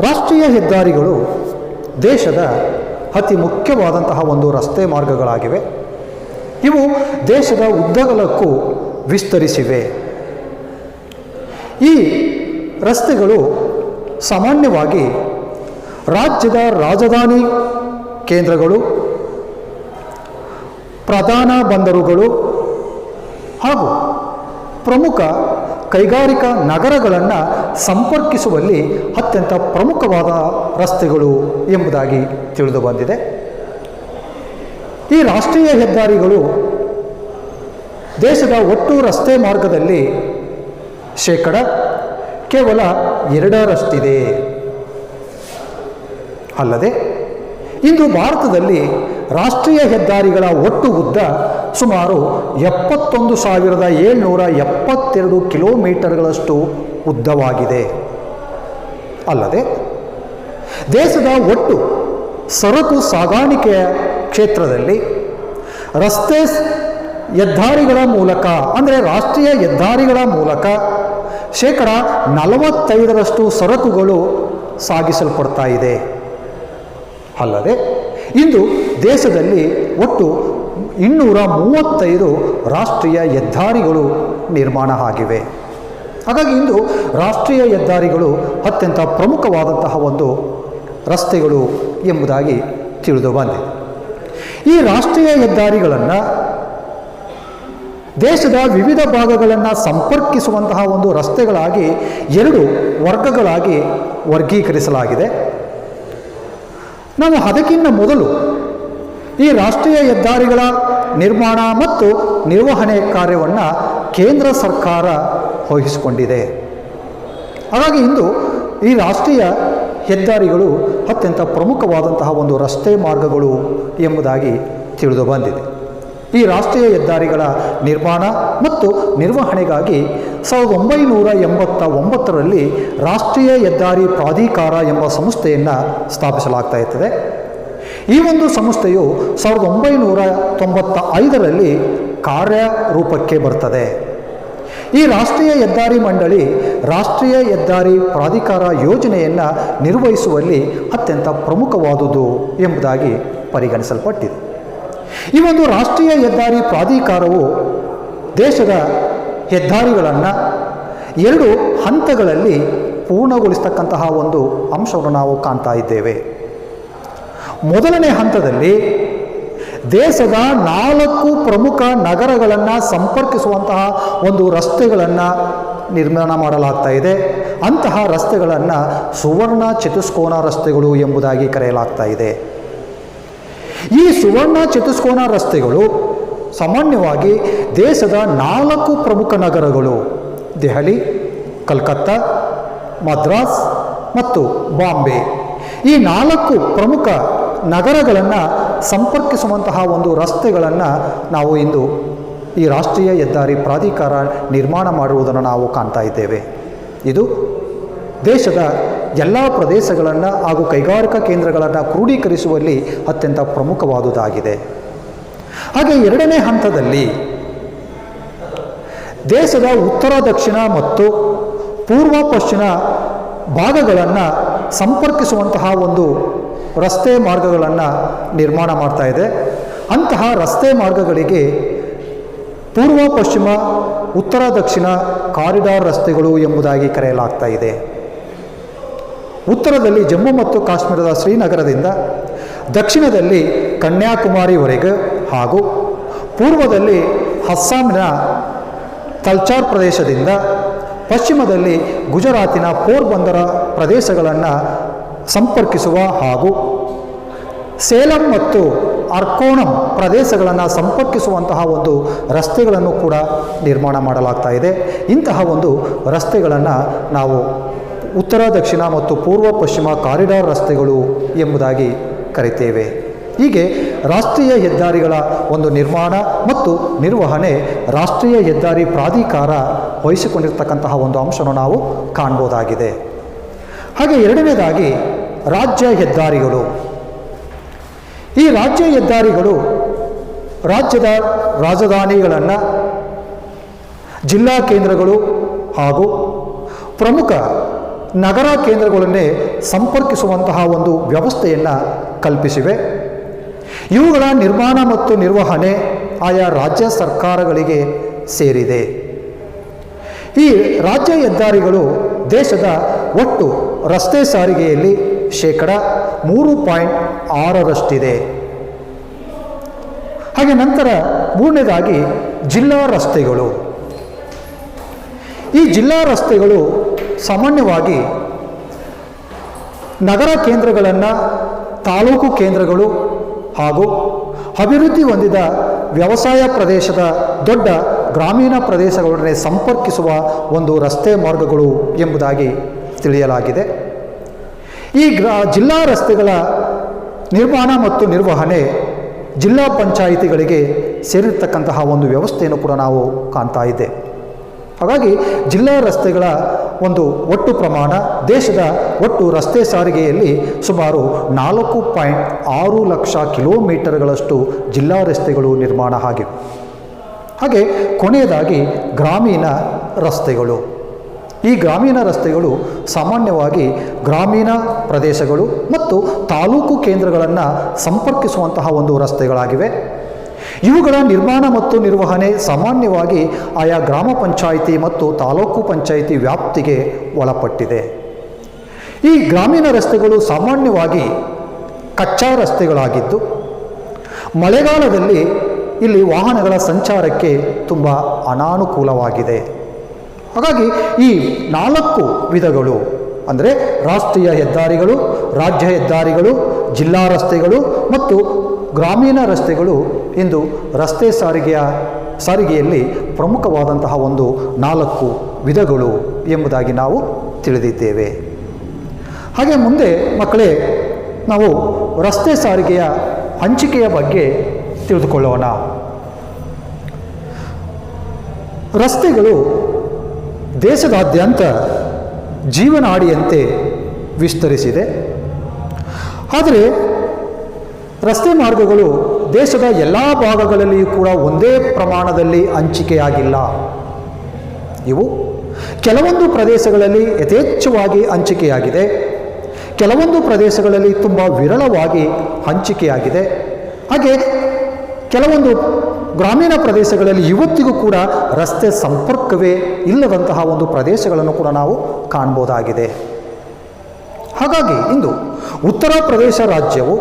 ರಾಷ್ಟ್ರೀಯ ಹೆದ್ದಾರಿಗಳು ದೇಶದ ಅತಿ ಮುಖ್ಯವಾದಂತಹ ಒಂದು ರಸ್ತೆ ಮಾರ್ಗಗಳಾಗಿವೆ. ಇವು ದೇಶದ ಉದ್ದಗಲಕ್ಕೂ ವಿಸ್ತರಿಸಿವೆ. ಈ ರಸ್ತೆಗಳು ಸಾಮಾನ್ಯವಾಗಿ ರಾಜ್ಯದ ರಾಜಧಾನಿ ಕೇಂದ್ರಗಳು, ಪ್ರಧಾನ ಬಂದರುಗಳು ಹಾಗೂ ಪ್ರಮುಖ ಕೈಗಾರಿಕಾ ನಗರಗಳನ್ನು ಸಂಪರ್ಕಿಸುವಲ್ಲಿ ಅತ್ಯಂತ ಪ್ರಮುಖವಾದ ರಸ್ತೆಗಳು ಎಂಬುದಾಗಿ ತಿಳಿದು ಬಂದಿದೆ. ಈ ರಾಷ್ಟ್ರೀಯ ಹೆದ್ದಾರಿಗಳು ದೇಶದ ಒಟ್ಟು ರಸ್ತೆ ಮಾರ್ಗದಲ್ಲಿ ಶೇಕಡ ಕೇವಲ 2ರಷ್ಟಿದೆ. ಅಲ್ಲದೆ ಇಂದು ಭಾರತದಲ್ಲಿ ರಾಷ್ಟ್ರೀಯ ಹೆದ್ದಾರಿಗಳ ಒಟ್ಟು ಉದ್ದ ಸುಮಾರು 71,772 ಕಿಲೋಮೀಟರ್ಗಳಷ್ಟು ಉದ್ದವಾಗಿದೆ. ಅಲ್ಲದೆ ದೇಶದ ಒಟ್ಟು ಸರಕು ಸಾಗಾಣಿಕೆಯ ಕ್ಷೇತ್ರದಲ್ಲಿ ರಸ್ತೆ ಹೆದ್ದಾರಿಗಳ ಮೂಲಕ ಅಂದರೆ ರಾಷ್ಟ್ರೀಯ ಹೆದ್ದಾರಿಗಳ ಮೂಲಕ ಶೇಕಡ 45ರಷ್ಟು ಸರಕುಗಳು ಸಾಗಿಸಲ್ಪಡ್ತಾ ಇದೆ. ಅಲ್ಲದೆ ಇಂದು ದೇಶದಲ್ಲಿ ಒಟ್ಟು 235 ರಾಷ್ಟ್ರೀಯ ಹೆದ್ದಾರಿಗಳು ನಿರ್ಮಾಣ ಆಗಿವೆ. ಹಾಗಾಗಿ ಇಂದು ರಾಷ್ಟ್ರೀಯ ಹೆದ್ದಾರಿಗಳು ಅತ್ಯಂತ ಪ್ರಮುಖವಾದಂತಹ ಒಂದು ರಸ್ತೆಗಳು ಎಂಬುದಾಗಿ ತಿಳಿದು ಬಂದಿದೆ. ಈ ರಾಷ್ಟ್ರೀಯ ಹೆದ್ದಾರಿಗಳನ್ನು ದೇಶದ ವಿವಿಧ ಭಾಗಗಳನ್ನು ಸಂಪರ್ಕಿಸುವಂತಹ ಒಂದು ರಸ್ತೆಗಳಾಗಿ 2 ವರ್ಗಗಳಾಗಿ ವರ್ಗೀಕರಿಸಲಾಗಿದೆ. ನಾವು ಅದಕ್ಕಿಂತ ಮೊದಲು ಈ ರಾಷ್ಟ್ರೀಯ ಹೆದ್ದಾರಿಗಳ ನಿರ್ಮಾಣ ಮತ್ತು ನಿರ್ವಹಣೆ ಕಾರ್ಯವನ್ನು ಕೇಂದ್ರ ಸರ್ಕಾರ ವಹಿಸಿಕೊಂಡಿದೆ. ಹಾಗಾಗಿ ಇಂದು ಈ ರಾಷ್ಟ್ರೀಯ ಹೆದ್ದಾರಿಗಳು ಅತ್ಯಂತ ಪ್ರಮುಖವಾದಂತಹ ಒಂದು ರಸ್ತೆ ಮಾರ್ಗಗಳು ಎಂಬುದಾಗಿ ತಿಳಿದು ಬಂದಿದೆ. ಈ ರಾಷ್ಟ್ರೀಯ ಹೆದ್ದಾರಿಗಳ ನಿರ್ಮಾಣ ಮತ್ತು ನಿರ್ವಹಣೆಗಾಗಿ 1989ರಲ್ಲಿ ರಾಷ್ಟ್ರೀಯ ಹೆದ್ದಾರಿ ಪ್ರಾಧಿಕಾರ ಎಂಬ ಸಂಸ್ಥೆಯನ್ನು ಸ್ಥಾಪಿಸಲಾಗ್ತಾ ಇರ್ತದೆ. ಈ ಒಂದು ಸಂಸ್ಥೆಯು 1995ರಲ್ಲಿ ಕಾರ್ಯರೂಪಕ್ಕೆ ಬರ್ತದೆ. ಈ ರಾಷ್ಟ್ರೀಯ ಹೆದ್ದಾರಿ ಮಂಡಳಿ ರಾಷ್ಟ್ರೀಯ ಹೆದ್ದಾರಿ ಪ್ರಾಧಿಕಾರ ಯೋಜನೆಯನ್ನು ನಿರ್ವಹಿಸುವಲ್ಲಿ ಅತ್ಯಂತ ಪ್ರಮುಖವಾದುದು ಎಂಬುದಾಗಿ ಪರಿಗಣಿಸಲ್ಪಟ್ಟಿದೆ. ಈ ಒಂದು ರಾಷ್ಟ್ರೀಯ ಹೆದ್ದಾರಿ ಪ್ರಾಧಿಕಾರವು ದೇಶದ ಹೆದ್ದಾರಿಗಳನ್ನು 2 ಹಂತಗಳಲ್ಲಿ ಪೂರ್ಣಗೊಳಿಸ್ತಕ್ಕಂತಹ ಒಂದು ಅಂಶವನ್ನು ನಾವು ಕಾಣ್ತಾ ಇದ್ದೇವೆ. ಮೊದಲನೇ ಹಂತದಲ್ಲಿ ದೇಶದ 4 ಪ್ರಮುಖ ನಗರಗಳನ್ನು ಸಂಪರ್ಕಿಸುವಂತಹ ಒಂದು ರಸ್ತೆಗಳನ್ನು ನಿರ್ಮಾಣ ಮಾಡಲಾಗ್ತಾ ಇದೆ. ಅಂತಹ ರಸ್ತೆಗಳನ್ನು ಸುವರ್ಣ ಚತುಷ್ಕೋನ ರಸ್ತೆಗಳು ಎಂಬುದಾಗಿ ಕರೆಯಲಾಗ್ತಾ ಇದೆ. ಈ ಸುವರ್ಣ ಚತುಷ್ಕೋನ ರಸ್ತೆಗಳು ಸಾಮಾನ್ಯವಾಗಿ ದೇಶದ 4 ಪ್ರಮುಖ ನಗರಗಳು ದೆಹಲಿ, ಕಲ್ಕತ್ತಾ, ಮದ್ರಾಸ್ ಮತ್ತು ಬಾಂಬೆ, ಈ 4 ಪ್ರಮುಖ ನಗರಗಳನ್ನು ಸಂಪರ್ಕಿಸುವಂತಹ ಒಂದು ರಸ್ತೆಗಳನ್ನು ನಾವು ಇಂದು ಈ ರಾಷ್ಟ್ರೀಯ ಹೆದ್ದಾರಿ ಪ್ರಾಧಿಕಾರ ನಿರ್ಮಾಣ ಮಾಡಿರುವುದನ್ನು ನಾವು ಕಾಣ್ತಾ ಇದ್ದೇವೆ. ಇದು ದೇಶದ ಎಲ್ಲ ಪ್ರದೇಶಗಳನ್ನು ಹಾಗೂ ಕೈಗಾರಿಕಾ ಕೇಂದ್ರಗಳನ್ನು ಕ್ರೋಢೀಕರಿಸುವಲ್ಲಿ ಅತ್ಯಂತ ಪ್ರಮುಖವಾದುದಾಗಿದೆ. ಹಾಗೆ 2ನೇ ಹಂತದಲ್ಲಿ ದೇಶದ ಉತ್ತರ, ದಕ್ಷಿಣ ಮತ್ತು ಪೂರ್ವ, ಪಶ್ಚಿಮ ಭಾಗಗಳನ್ನು ಸಂಪರ್ಕಿಸುವಂತಹ ಒಂದು ರಸ್ತೆ ಮಾರ್ಗಗಳನ್ನು ನಿರ್ಮಾಣ ಮಾಡ್ತಾ ಇದೆ. ಅಂತಹ ರಸ್ತೆ ಮಾರ್ಗಗಳಿಗೆ ಪೂರ್ವ, ಪಶ್ಚಿಮ, ಉತ್ತರ, ದಕ್ಷಿಣ ಕಾರಿಡಾರ್ ರಸ್ತೆಗಳು ಎಂಬುದಾಗಿ ಕರೆಯಲಾಗ್ತಾ ಇದೆ. ಉತ್ತರದಲ್ಲಿ ಜಮ್ಮು ಮತ್ತು ಕಾಶ್ಮೀರದ ಶ್ರೀನಗರದಿಂದ, ದಕ್ಷಿಣದಲ್ಲಿ ಕನ್ಯಾಕುಮಾರಿವರೆಗೆ ಹಾಗೂ ಪೂರ್ವದಲ್ಲಿ ಅಸ್ಸಾಂನ ತಲ್ಚಾರ್ ಪ್ರದೇಶದಿಂದ, ಪಶ್ಚಿಮದಲ್ಲಿ ಗುಜರಾತಿನ ಪೋರ್ಬಂದರ ಪ್ರದೇಶಗಳನ್ನು ಸಂಪರ್ಕಿಸುವ ಹಾಗೂ ಸೇಲಂ ಮತ್ತು ಅರ್ಕೋಣಂ ಪ್ರದೇಶಗಳನ್ನು ಸಂಪರ್ಕಿಸುವಂತಹ ಒಂದು ರಸ್ತೆಗಳನ್ನು ಕೂಡ ನಿರ್ಮಾಣ ಮಾಡಲಾಗ್ತಾ ಇದೆ. ಇಂತಹ ಒಂದು ರಸ್ತೆಗಳನ್ನು ನಾವು ಉತ್ತರ, ದಕ್ಷಿಣ ಮತ್ತು ಪೂರ್ವ, ಪಶ್ಚಿಮ ಕಾರಿಡಾರ್ ರಸ್ತೆಗಳು ಎಂಬುದಾಗಿ ಕರಿತೇವೆ. ಹೀಗೆ ರಾಷ್ಟ್ರೀಯ ಹೆದ್ದಾರಿಗಳ ಒಂದು ನಿರ್ಮಾಣ ಮತ್ತು ನಿರ್ವಹಣೆ ರಾಷ್ಟ್ರೀಯ ಹೆದ್ದಾರಿ ಪ್ರಾಧಿಕಾರ ವಹಿಸಿಕೊಂಡಿರ್ತಕ್ಕಂತಹ ಒಂದು ಅಂಶವನ್ನು ನಾವು ಕಾಣ್ಬೋದಾಗಿದೆ. ಹಾಗೆ 2ನೇದಾಗಿ ರಾಜ್ಯ ಹೆದ್ದಾರಿಗಳು. ಈ ರಾಜ್ಯ ಹೆದ್ದಾರಿಗಳು ರಾಜ್ಯದ ರಾಜಧಾನಿಗಳನ್ನು, ಜಿಲ್ಲಾ ಕೇಂದ್ರಗಳು ಹಾಗೂ ಪ್ರಮುಖ ನಗರ ಕೇಂದ್ರಗಳನ್ನೇ ಸಂಪರ್ಕಿಸುವಂತಹ ಒಂದು ವ್ಯವಸ್ಥೆಯನ್ನು ಕಲ್ಪಿಸಿವೆ. ಇವುಗಳ ನಿರ್ಮಾಣ ಮತ್ತು ನಿರ್ವಹಣೆ ಆಯಾ ರಾಜ್ಯ ಸರ್ಕಾರಗಳಿಗೆ ಸೇರಿದೆ. ಈ ರಾಜ್ಯ ಹೆದ್ದಾರಿಗಳು ದೇಶದ ಒಟ್ಟು ರಸ್ತೆ ಸಾರಿಗೆಯಲ್ಲಿ 3.6% ಹಾಗೆ ನಂತರ 3ನೇದಾಗಿ ಜಿಲ್ಲಾ ರಸ್ತೆಗಳು. ಈ ಜಿಲ್ಲಾ ರಸ್ತೆಗಳು ಸಾಮಾನ್ಯವಾಗಿ ನಗರ ಕೇಂದ್ರಗಳನ್ನು, ತಾಲೂಕು ಕೇಂದ್ರಗಳು ಹಾಗೂ ಅಭಿವೃದ್ಧಿ ಹೊಂದಿದ ವ್ಯವಸಾಯ ಪ್ರದೇಶದ ದೊಡ್ಡ ಗ್ರಾಮೀಣ ಪ್ರದೇಶಗಳೊಡನೆ ಸಂಪರ್ಕಿಸುವ ಒಂದು ರಸ್ತೆ ಮಾರ್ಗಗಳು ಎಂಬುದಾಗಿ ತಿಳಿಯಲಾಗಿದೆ. ಈ ಜಿಲ್ಲಾ ರಸ್ತೆಗಳ ನಿರ್ಮಾಣ ಮತ್ತು ನಿರ್ವಹಣೆ ಜಿಲ್ಲಾ ಪಂಚಾಯಿತಿಗಳಿಗೆ ಸೇರಿರ್ತಕ್ಕಂತಹ ಒಂದು ವ್ಯವಸ್ಥೆಯನ್ನು ಕೂಡ ನಾವು ಕಾಣ್ತಾ ಇದ್ದೆ. ಹಾಗಾಗಿ ಜಿಲ್ಲಾ ರಸ್ತೆಗಳ ಒಂದು ಒಟ್ಟು ಪ್ರಮಾಣ ದೇಶದ ಒಟ್ಟು ರಸ್ತೆ ಸಾರಿಗೆಯಲ್ಲಿ ಸುಮಾರು 4.6 ಲಕ್ಷ ಕಿಲೋಮೀಟರ್ಗಳಷ್ಟು ಜಿಲ್ಲಾ ರಸ್ತೆಗಳು ನಿರ್ಮಾಣ ಆಗಿವೆ. ಹಾಗೆ ಕೊನೆಯದಾಗಿ ಗ್ರಾಮೀಣ ರಸ್ತೆಗಳು. ಈ ಗ್ರಾಮೀಣ ರಸ್ತೆಗಳು ಸಾಮಾನ್ಯವಾಗಿ ಗ್ರಾಮೀಣ ಪ್ರದೇಶಗಳು ಮತ್ತು ತಾಲೂಕು ಕೇಂದ್ರಗಳನ್ನು ಸಂಪರ್ಕಿಸುವಂತಹ ಒಂದು ರಸ್ತೆಗಳಾಗಿವೆ. ಇವುಗಳ ನಿರ್ಮಾಣ ಮತ್ತು ನಿರ್ವಹಣೆ ಸಾಮಾನ್ಯವಾಗಿ ಆಯಾ ಗ್ರಾಮ ಪಂಚಾಯಿತಿ ಮತ್ತು ತಾಲೂಕು ಪಂಚಾಯಿತಿ ವ್ಯಾಪ್ತಿಗೆ ಒಳಪಟ್ಟಿದೆ. ಈ ಗ್ರಾಮೀಣ ರಸ್ತೆಗಳು ಸಾಮಾನ್ಯವಾಗಿ ಕಚ್ಚಾ ರಸ್ತೆಗಳಾಗಿದ್ದು ಮಳೆಗಾಲದಲ್ಲಿ ಇಲ್ಲಿ ವಾಹನಗಳ ಸಂಚಾರಕ್ಕೆ ತುಂಬ ಅನಾನುಕೂಲವಾಗಿದೆ. ಹಾಗಾಗಿ ಈ 4 ವಿಧಗಳು ಅಂದರೆ ರಾಷ್ಟ್ರೀಯ ಹೆದ್ದಾರಿಗಳು, ರಾಜ್ಯ ಹೆದ್ದಾರಿಗಳು, ಜಿಲ್ಲಾ ರಸ್ತೆಗಳು ಮತ್ತು ಗ್ರಾಮೀಣ ರಸ್ತೆಗಳು ಇಂದು ರಸ್ತೆ ಸಾರಿಗೆಯಲ್ಲಿ ಪ್ರಮುಖವಾದಂತಹ ಒಂದು 4 ವಿಧಗಳು ಎಂಬುದಾಗಿ ನಾವು ತಿಳಿದಿದ್ದೇವೆ. ಹಾಗೆ ಮುಂದೆ ಮಕ್ಕಳೇ ನಾವು ರಸ್ತೆ ಸಾರಿಗೆಯ ಹಂಚಿಕೆಯ ಬಗ್ಗೆ ತಿಳಿದುಕೊಳ್ಳೋಣ. ರಸ್ತೆಗಳು ದೇಶದಾದ್ಯಂತ ಜೀವನಾಡಿಯಂತೆ ವಿಸ್ತರಿಸಿದೆ. ಆದರೆ ರಸ್ತೆ ಮಾರ್ಗಗಳು ದೇಶದ ಎಲ್ಲ ಭಾಗಗಳಲ್ಲಿಯೂ ಕೂಡ ಒಂದೇ ಪ್ರಮಾಣದಲ್ಲಿ ಹಂಚಿಕೆಯಾಗಿಲ್ಲ. ಇವು ಕೆಲವೊಂದು ಪ್ರದೇಶಗಳಲ್ಲಿ ಯಥೇಚ್ಛವಾಗಿ ಹಂಚಿಕೆಯಾಗಿದೆ, ಕೆಲವೊಂದು ಪ್ರದೇಶಗಳಲ್ಲಿ ತುಂಬ ವಿರಳವಾಗಿ ಹಂಚಿಕೆಯಾಗಿದೆ. ಹಾಗೆ ಕೆಲವೊಂದು ಗ್ರಾಮೀಣ ಪ್ರದೇಶಗಳಲ್ಲಿ ಇವತ್ತಿಗೂ ಕೂಡ ರಸ್ತೆ ಸಂಪರ್ಕವೇ ಇಲ್ಲದಂತಹ ಒಂದು ಪ್ರದೇಶಗಳನ್ನು ಕೂಡ ನಾವು ಕಾಣ್ಬೋದಾಗಿದೆ. ಹಾಗಾಗಿ ಇಂದು ಉತ್ತರ ಪ್ರದೇಶ ರಾಜ್ಯವು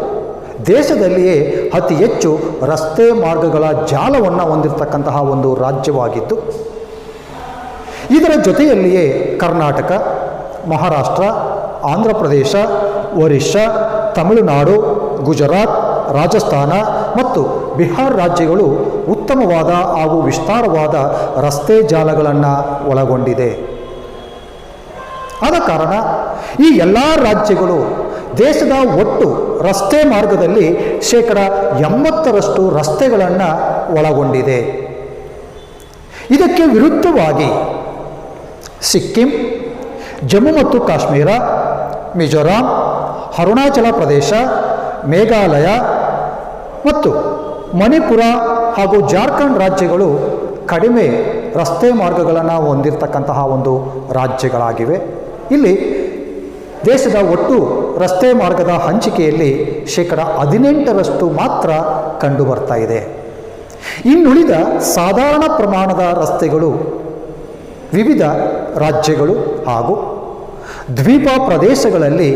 ದೇಶದಲ್ಲಿಯೇ ಅತಿ ಹೆಚ್ಚು ರಸ್ತೆ ಮಾರ್ಗಗಳ ಜಾಲವನ್ನು ಹೊಂದಿರತಕ್ಕಂತಹ ಒಂದು ರಾಜ್ಯವಾಗಿದ್ದು, ಇದರ ಜೊತೆಯಲ್ಲಿಯೇ ಕರ್ನಾಟಕ, ಮಹಾರಾಷ್ಟ್ರ, ಆಂಧ್ರ ಪ್ರದೇಶ, ಒರಿಸ್ಸಾ, ತಮಿಳುನಾಡು, ಗುಜರಾತ್, ರಾಜಸ್ಥಾನ ಮತ್ತು ಬಿಹಾರ್ ರಾಜ್ಯಗಳು ಉತ್ತಮವಾದ ಹಾಗೂ ವಿಸ್ತಾರವಾದ ರಸ್ತೆ ಜಾಲಗಳನ್ನು ಒಳಗೊಂಡಿದೆ. ಆದ ಕಾರಣ ಈ ಎಲ್ಲ ರಾಜ್ಯಗಳು ದೇಶದ ಒಟ್ಟು ರಸ್ತೆ ಮಾರ್ಗದಲ್ಲಿ 80% ರಸ್ತೆಗಳನ್ನು ಒಳಗೊಂಡಿದೆ. ಇದಕ್ಕೆ ವಿರುದ್ಧವಾಗಿ ಸಿಕ್ಕಿಂ, ಜಮ್ಮು ಮತ್ತು ಕಾಶ್ಮೀರ, ಮಿಜೋರಾಂ, ಅರುಣಾಚಲ ಪ್ರದೇಶ, ಮೇಘಾಲಯ ಮತ್ತು ಮಣಿಪುರ ಹಾಗೂ ಜಾರ್ಖಂಡ್ ರಾಜ್ಯಗಳು ಕಡಿಮೆ ರಸ್ತೆ ಮಾರ್ಗಗಳನ್ನು ಹೊಂದಿರತಕ್ಕಂತಹ ಒಂದು ರಾಜ್ಯಗಳಾಗಿವೆ. ಇಲ್ಲಿ ದೇಶದ ಒಟ್ಟು ರಸ್ತೆ ಮಾರ್ಗದ ಹಂಚಿಕೆಯಲ್ಲಿ 18% ಮಾತ್ರ ಕಂಡುಬರ್ತಾ ಇದೆ. ಇನ್ನುಳಿದ ಸಾಧಾರಣ ಪ್ರಮಾಣದ ರಸ್ತೆಗಳು ವಿವಿಧ ರಾಜ್ಯಗಳು ಹಾಗೂ ದ್ವೀಪ ಪ್ರದೇಶಗಳಲ್ಲಿ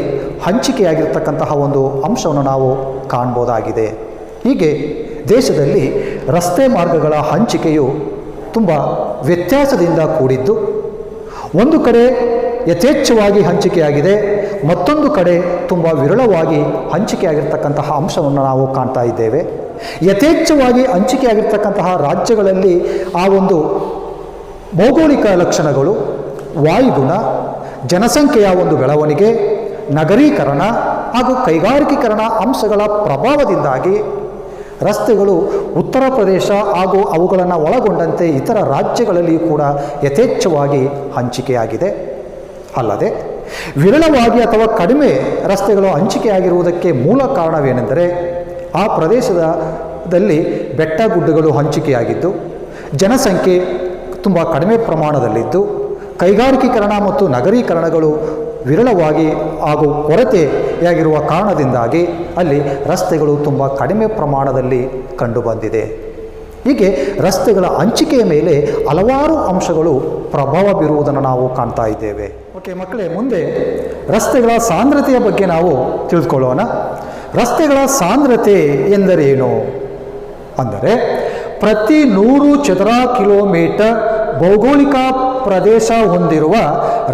ಹಂಚಿಕೆಯಾಗಿರ್ತಕ್ಕಂತಹ ಒಂದು ಅಂಶವನ್ನು ನಾವು ಕಾಣ್ಬೋದಾಗಿದೆ. ಹೀಗೆ ದೇಶದಲ್ಲಿ ರಸ್ತೆ ಮಾರ್ಗಗಳ ಹಂಚಿಕೆಯು ತುಂಬ ವ್ಯತ್ಯಾಸದಿಂದ ಕೂಡಿದ್ದು, ಒಂದು ಕಡೆ ಯಥೇಚ್ಛವಾಗಿ ಹಂಚಿಕೆಯಾಗಿದೆ, ಮತ್ತೊಂದು ಕಡೆ ತುಂಬ ವಿರಳವಾಗಿ ಹಂಚಿಕೆಯಾಗಿರ್ತಕ್ಕಂತಹ ಅಂಶವನ್ನು ನಾವು ಕಾಣ್ತಾ ಇದ್ದೇವೆ. ಯಥೇಚ್ಛವಾಗಿ ಹಂಚಿಕೆಯಾಗಿರ್ತಕ್ಕಂತಹ ರಾಜ್ಯಗಳಲ್ಲಿ ಆ ಒಂದು ಭೌಗೋಳಿಕ ಲಕ್ಷಣಗಳು, ವಾಯುಗುಣ, ಜನಸಂಖ್ಯೆಯ ಒಂದು ಬೆಳವಣಿಗೆ, ನಗರೀಕರಣ ಹಾಗೂ ಕೈಗಾರಿಕೀಕರಣ ಅಂಶಗಳ ಪ್ರಭಾವದಿಂದಾಗಿ ರಸ್ತೆಗಳು ಉತ್ತರ ಪ್ರದೇಶ ಹಾಗೂ ಅವುಗಳನ್ನು ಒಳಗೊಂಡಂತೆ ಇತರ ರಾಜ್ಯಗಳಲ್ಲಿಯೂ ಕೂಡ ಯಥೇಚ್ಛವಾಗಿ ಹಂಚಿಕೆಯಾಗಿದೆ. ಅಲ್ಲದೆ ವಿರಳವಾಗಿ ಅಥವಾ ಕಡಿಮೆ ರಸ್ತೆಗಳು ಹಂಚಿಕೆಯಾಗಿರುವುದಕ್ಕೆ ಮೂಲ ಕಾರಣವೇನೆಂದರೆ ಆ ಪ್ರದೇಶದಲ್ಲಿ ಬೆಟ್ಟ ಗುಡ್ಡಗಳು ಹಂಚಿಕೆಯಾಗಿದ್ದು, ಜನಸಂಖ್ಯೆ ತುಂಬ ಕಡಿಮೆ ಪ್ರಮಾಣದಲ್ಲಿದ್ದು, ಕೈಗಾರಿಕೀಕರಣ ಮತ್ತು ನಗರೀಕರಣಗಳು ವಿರಳವಾಗಿ ಹಾಗೂ ಕೊರತೆಯಾಗಿರುವ ಕಾರಣದಿಂದಾಗಿ ಅಲ್ಲಿ ರಸ್ತೆಗಳು ತುಂಬ ಕಡಿಮೆ ಪ್ರಮಾಣದಲ್ಲಿ ಕಂಡುಬಂದಿದೆ. ಹೀಗೆ ರಸ್ತೆಗಳ ಹಂಚಿಕೆಯ ಮೇಲೆ ಹಲವಾರು ಅಂಶಗಳು ಪ್ರಭಾವ ಬೀರುವುದನ್ನು ನಾವು ಕಾಣ್ತಾ ಇದ್ದೇವೆ. ಓಕೆ ಮಕ್ಕಳೇ, ಮುಂದೆ ರಸ್ತೆಗಳ ಸಾಂದ್ರತೆಯ ಬಗ್ಗೆ ನಾವು ತಿಳಿದುಕೊಳ್ಳೋಣ. ರಸ್ತೆಗಳ ಸಾಂದ್ರತೆ ಎಂದರೇನು ಅಂದರೆ ಪ್ರತಿ 100 ಚದರ ಕಿಲೋಮೀಟರ್ ಭೌಗೋಳಿಕ ಪ್ರದೇಶ ಹೊಂದಿರುವ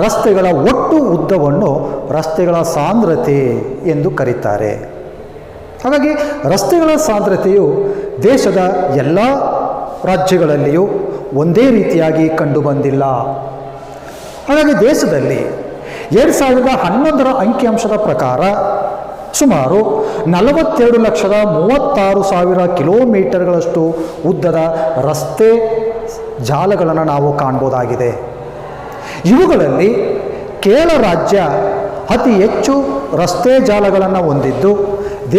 ರಸ್ತೆಗಳ ಒಟ್ಟು ಉದ್ದವನ್ನು ರಸ್ತೆಗಳ ಸಾಂದ್ರತೆ ಎಂದು ಕರೀತಾರೆ. ಹಾಗಾಗಿ ರಸ್ತೆಗಳ ಸಾಂದ್ರತೆಯು ದೇಶದ ಎಲ್ಲ ರಾಜ್ಯಗಳಲ್ಲಿಯೂ ಒಂದೇ ರೀತಿಯಾಗಿ ಕಂಡುಬಂದಿಲ್ಲ. ಹಾಗಾಗಿ ದೇಶದಲ್ಲಿ 2011ರ ಅಂಕಿಅಂಶದ ಪ್ರಕಾರ ಸುಮಾರು 42,36,000 ಕಿಲೋಮೀಟರ್ಗಳಷ್ಟು ಉದ್ದದ ರಸ್ತೆ ಜಾಲಗಳನ್ನು ನಾವು ಕಾಣ್ಬೋದಾಗಿದೆ. ಇವುಗಳಲ್ಲಿ ಕೇರಳ ರಾಜ್ಯ ಅತಿ ಹೆಚ್ಚು ರಸ್ತೆ ಜಾಲಗಳನ್ನು ಹೊಂದಿದ್ದು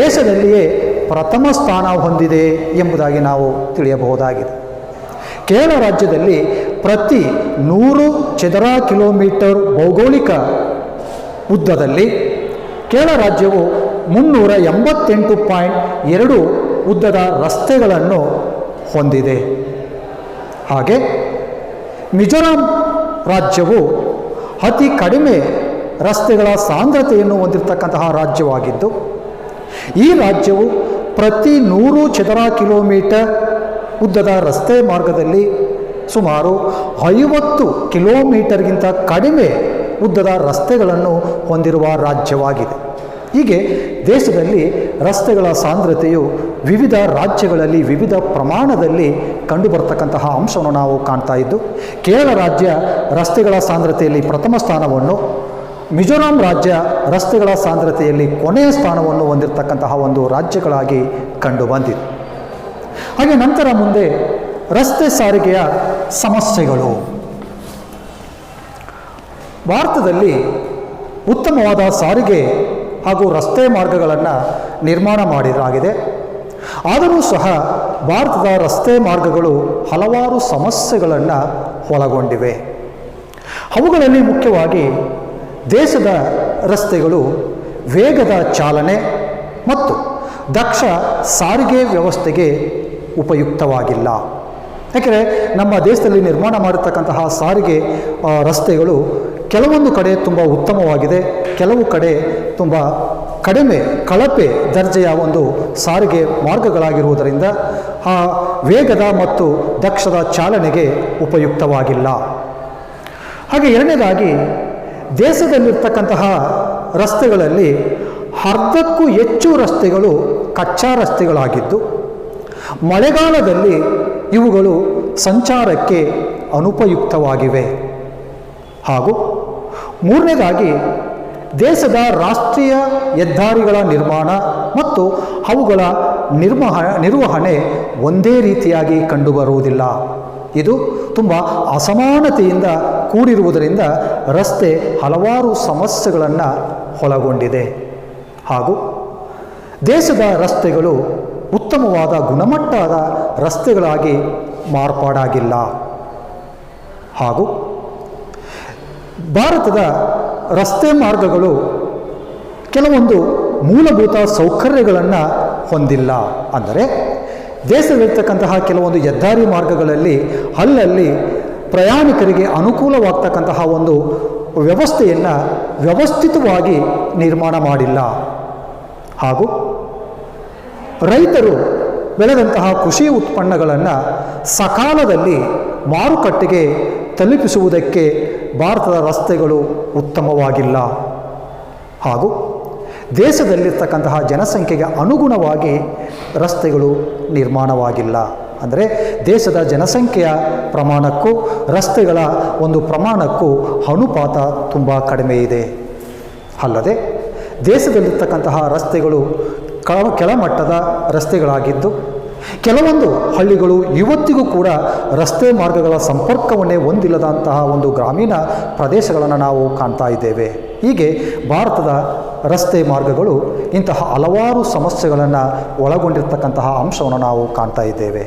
ದೇಶದಲ್ಲಿಯೇ ಪ್ರಥಮ ಸ್ಥಾನ ಹೊಂದಿದೆ ಎಂಬುದಾಗಿ ನಾವು ತಿಳಿಯಬಹುದಾಗಿದೆ. ಕೇರಳ ರಾಜ್ಯದಲ್ಲಿ ಪ್ರತಿ 100 ಚದರ ಕಿಲೋಮೀಟರ್ ಭೌಗೋಳಿಕ ಉದ್ದದಲ್ಲಿ ಕೇರಳ ರಾಜ್ಯವು 388.2 ಉದ್ದದ ರಸ್ತೆಗಳನ್ನು ಹೊಂದಿದೆ. ಹಾಗೆ ಮಿಜೋರಾಂ ರಾಜ್ಯವು ಅತಿ ಕಡಿಮೆ ರಸ್ತೆಗಳ ಸಾಂದ್ರತೆಯನ್ನು ಹೊಂದಿರತಕ್ಕಂತಹ ರಾಜ್ಯವಾಗಿದ್ದು, ಈ ರಾಜ್ಯವು ಪ್ರತಿ 100 ಚದರ ಕಿಲೋಮೀಟರ್ ಉದ್ದದ ರಸ್ತೆ ಮಾರ್ಗದಲ್ಲಿ ಸುಮಾರು 50 ಕಿಲೋಮೀಟರ್ಗಿಂತ ಕಡಿಮೆ ಉದ್ದದ ರಸ್ತೆಗಳನ್ನು ಹೊಂದಿರುವ ರಾಜ್ಯವಾಗಿದೆ. ಹೀಗೆ ದೇಶದಲ್ಲಿ ರಸ್ತೆಗಳ ಸಾಂದ್ರತೆಯು ವಿವಿಧ ರಾಜ್ಯಗಳಲ್ಲಿ ವಿವಿಧ ಪ್ರಮಾಣದಲ್ಲಿ ಕಂಡುಬರ್ತಕ್ಕಂತಹ ಅಂಶವನ್ನು ನಾವು ಕಾಣ್ತಾ ಇದ್ದು, ಕೇರಳ ರಾಜ್ಯ ರಸ್ತೆಗಳ ಸಾಂದ್ರತೆಯಲ್ಲಿ ಪ್ರಥಮ ಸ್ಥಾನವನ್ನು, ಮಿಜೋರಾಂ ರಾಜ್ಯ ರಸ್ತೆಗಳ ಸಾಂದ್ರತೆಯಲ್ಲಿ ಕೊನೆಯ ಸ್ಥಾನವನ್ನು ಹೊಂದಿರತಕ್ಕಂತಹ ಒಂದು ರಾಜ್ಯಗಳಾಗಿ ಕಂಡುಬಂದಿದೆ. ಹಾಗೆ ನಂತರ ಮುಂದೆ ರಸ್ತೆ ಸಾರಿಗೆಯ ಸಮಸ್ಯೆಗಳು. ಭಾರತದಲ್ಲಿ ಉತ್ತಮವಾದ ಸಾರಿಗೆ ಹಾಗೂ ರಸ್ತೆ ಮಾರ್ಗಗಳನ್ನು ನಿರ್ಮಾಣ ಮಾಡಲಾಗಿದೆ. ಆದರೂ ಸಹ ಭಾರತದ ರಸ್ತೆ ಮಾರ್ಗಗಳು ಹಲವಾರು ಸಮಸ್ಯೆಗಳನ್ನು ಒಳಗೊಂಡಿವೆ. ಅವುಗಳಲ್ಲಿ ಮುಖ್ಯವಾಗಿ ದೇಶದ ರಸ್ತೆಗಳು ವೇಗದ ಚಾಲನೆ ಮತ್ತು ದಕ್ಷ ಸಾರಿಗೆ ವ್ಯವಸ್ಥೆಗೆ ಉಪಯುಕ್ತವಾಗಿಲ್ಲ. ಯಾಕೆಂದರೆ ನಮ್ಮ ದೇಶದಲ್ಲಿ ನಿರ್ಮಾಣ ಮಾಡಿರ್ತಕ್ಕಂತಹ ಸಾರಿಗೆ ರಸ್ತೆಗಳು ಕೆಲವೊಂದು ಕಡೆ ತುಂಬ ಉತ್ತಮವಾಗಿದೆ, ಕೆಲವು ಕಡೆ ತುಂಬ ಕಡಿಮೆ ಕಳಪೆ ದರ್ಜೆಯ ಒಂದು ಸಾರಿಗೆ ಮಾರ್ಗಗಳಾಗಿರುವುದರಿಂದ ಆ ವೇಗದ ಮತ್ತು ದಕ್ಷದ ಚಾಲನೆಗೆ ಉಪಯುಕ್ತವಾಗಿಲ್ಲ. ಹಾಗೆ ಎರಡನೇದಾಗಿ ದೇಶದಲ್ಲಿರ್ತಕ್ಕಂತಹ ರಸ್ತೆಗಳಲ್ಲಿ ಅರ್ಧಕ್ಕೂ ಹೆಚ್ಚು ರಸ್ತೆಗಳು ಕಚ್ಚಾ ರಸ್ತೆಗಳಾಗಿದ್ದು, ಮಳೆಗಾಲದಲ್ಲಿ ಇವುಗಳು ಸಂಚಾರಕ್ಕೆ ಅನುಪಯುಕ್ತವಾಗಿವೆ. ಹಾಗೂ ಮೂರನೇದಾಗಿ ದೇಶದ ರಾಷ್ಟ್ರೀಯ ಹೆದ್ದಾರಿಗಳ ನಿರ್ಮಾಣ ಮತ್ತು ಅವುಗಳ ನಿರ್ವಹಣೆ ಒಂದೇ ರೀತಿಯಾಗಿ ಕಂಡುಬರುವುದಿಲ್ಲ. ಇದು ತುಂಬ ಅಸಮಾನತೆಯಿಂದ ಕೂಡಿರುವುದರಿಂದ ರಸ್ತೆ ಹಲವಾರು ಸಮಸ್ಯೆಗಳನ್ನು ಒಳಗೊಂಡಿದೆ. ಹಾಗೂ ದೇಶದ ರಸ್ತೆಗಳು ಉತ್ತಮವಾದ ಗುಣಮಟ್ಟದ ರಸ್ತೆಗಳಾಗಿ ಮಾರ್ಪಾಡಾಗಿಲ್ಲ. ಹಾಗೂ ಭಾರತದ ರಸ್ತೆ ಮಾರ್ಗಗಳು ಕೆಲವೊಂದು ಮೂಲಭೂತ ಸೌಕರ್ಯಗಳನ್ನು ಹೊಂದಿಲ್ಲ. ಅಂದರೆ ದೇಶದಲ್ಲಿರ್ತಕ್ಕಂತಹ ಕೆಲವೊಂದು ಹೆದ್ದಾರಿ ಮಾರ್ಗಗಳಲ್ಲಿ ಅಲ್ಲಲ್ಲಿ ಪ್ರಯಾಣಿಕರಿಗೆ ಅನುಕೂಲವಾಗ್ತಕ್ಕಂತಹ ಒಂದು ವ್ಯವಸ್ಥೆಯನ್ನು ವ್ಯವಸ್ಥಿತವಾಗಿ ನಿರ್ಮಾಣ ಮಾಡಿಲ್ಲ. ಹಾಗೂ ರೈತರು ಬೆಳೆದಂತಹ ಕೃಷಿ ಉತ್ಪನ್ನಗಳನ್ನು ಸಕಾಲದಲ್ಲಿ ಮಾರುಕಟ್ಟೆಗೆ ತಲುಪಿಸುವುದಕ್ಕೆ ಭಾರತದ ರಸ್ತೆಗಳು ಉತ್ತಮವಾಗಿಲ್ಲ. ಹಾಗೂ ದೇಶದಲ್ಲಿರ್ತಕ್ಕಂತಹ ಜನಸಂಖ್ಯೆಗೆ ಅನುಗುಣವಾಗಿ ರಸ್ತೆಗಳು ನಿರ್ಮಾಣವಾಗಿಲ್ಲ. ಅಂದರೆ ದೇಶದ ಜನಸಂಖ್ಯೆಯ ಪ್ರಮಾಣಕ್ಕೂ ರಸ್ತೆಗಳ ಒಂದು ಪ್ರಮಾಣಕ್ಕೂ ಅನುಪಾತ ತುಂಬ ಕಡಿಮೆ ಇದೆ. ಅಲ್ಲದೆ ದೇಶದಲ್ಲಿರ್ತಕ್ಕಂತಹ ರಸ್ತೆಗಳು ಕೆಳಮಟ್ಟದ ರಸ್ತೆಗಳಾಗಿದ್ದು, ಕೆಲವೊಂದು ಹಳ್ಳಿಗಳು ಇವತ್ತಿಗೂ ಕೂಡ ರಸ್ತೆ ಮಾರ್ಗಗಳ ಸಂಪರ್ಕವನ್ನೇ ಹೊಂದಿಲ್ಲದಂತಹ ಒಂದು ಗ್ರಾಮೀಣ ಪ್ರದೇಶಗಳನ್ನು ನಾವು ಕಾಣ್ತಾ ಇದ್ದೇವೆ. ಹೀಗೆ ಭಾರತದ ರಸ್ತೆ ಮಾರ್ಗಗಳು ಇಂತಹ ಹಲವಾರು ಸಮಸ್ಯೆಗಳನ್ನು ಒಳಗೊಂಡಿರ್ತಕ್ಕಂತಹ ಅಂಶವನ್ನು ನಾವು ಕಾಣ್ತಾ ಇದ್ದೇವೆ.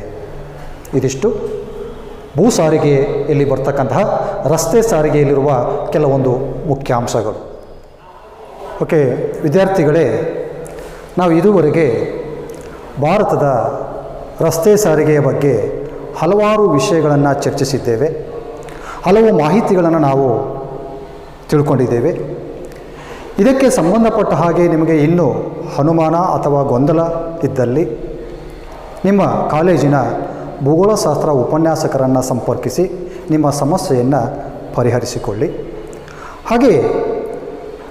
ಇದಿಷ್ಟು ಭೂ ಸಾರಿಗೆಯಲ್ಲಿ ಬರ್ತಕ್ಕಂತಹ ರಸ್ತೆ ಸಾರಿಗೆಯಲ್ಲಿರುವ ಕೆಲವೊಂದು ಮುಖ್ಯಾಂಶಗಳು. ಓಕೆ ವಿದ್ಯಾರ್ಥಿಗಳೇ, ನಾವು ಇದುವರೆಗೆ ಭಾರತದ ರಸ್ತೆ ಸಾರಿಗೆಯ ಬಗ್ಗೆ ಹಲವಾರು ವಿಷಯಗಳನ್ನು ಚರ್ಚಿಸಿದ್ದೇವೆ, ಹಲವು ಮಾಹಿತಿಗಳನ್ನು ನಾವು ತಿಳ್ಕೊಂಡಿದ್ದೇವೆ. ಇದಕ್ಕೆ ಸಂಬಂಧಪಟ್ಟ ಹಾಗೆ ನಿಮಗೆ ಇನ್ನೂ ಅನುಮಾನ ಅಥವಾ ಗೊಂದಲ ಇದ್ದಲ್ಲಿ ನಿಮ್ಮ ಕಾಲೇಜಿನ ಭೂಗೋಳಶಾಸ್ತ್ರ ಉಪನ್ಯಾಸಕರನ್ನು ಸಂಪರ್ಕಿಸಿ ನಿಮ್ಮ ಸಮಸ್ಯೆಯನ್ನು ಪರಿಹರಿಸಿಕೊಳ್ಳಿ. ಹಾಗೆಯೇ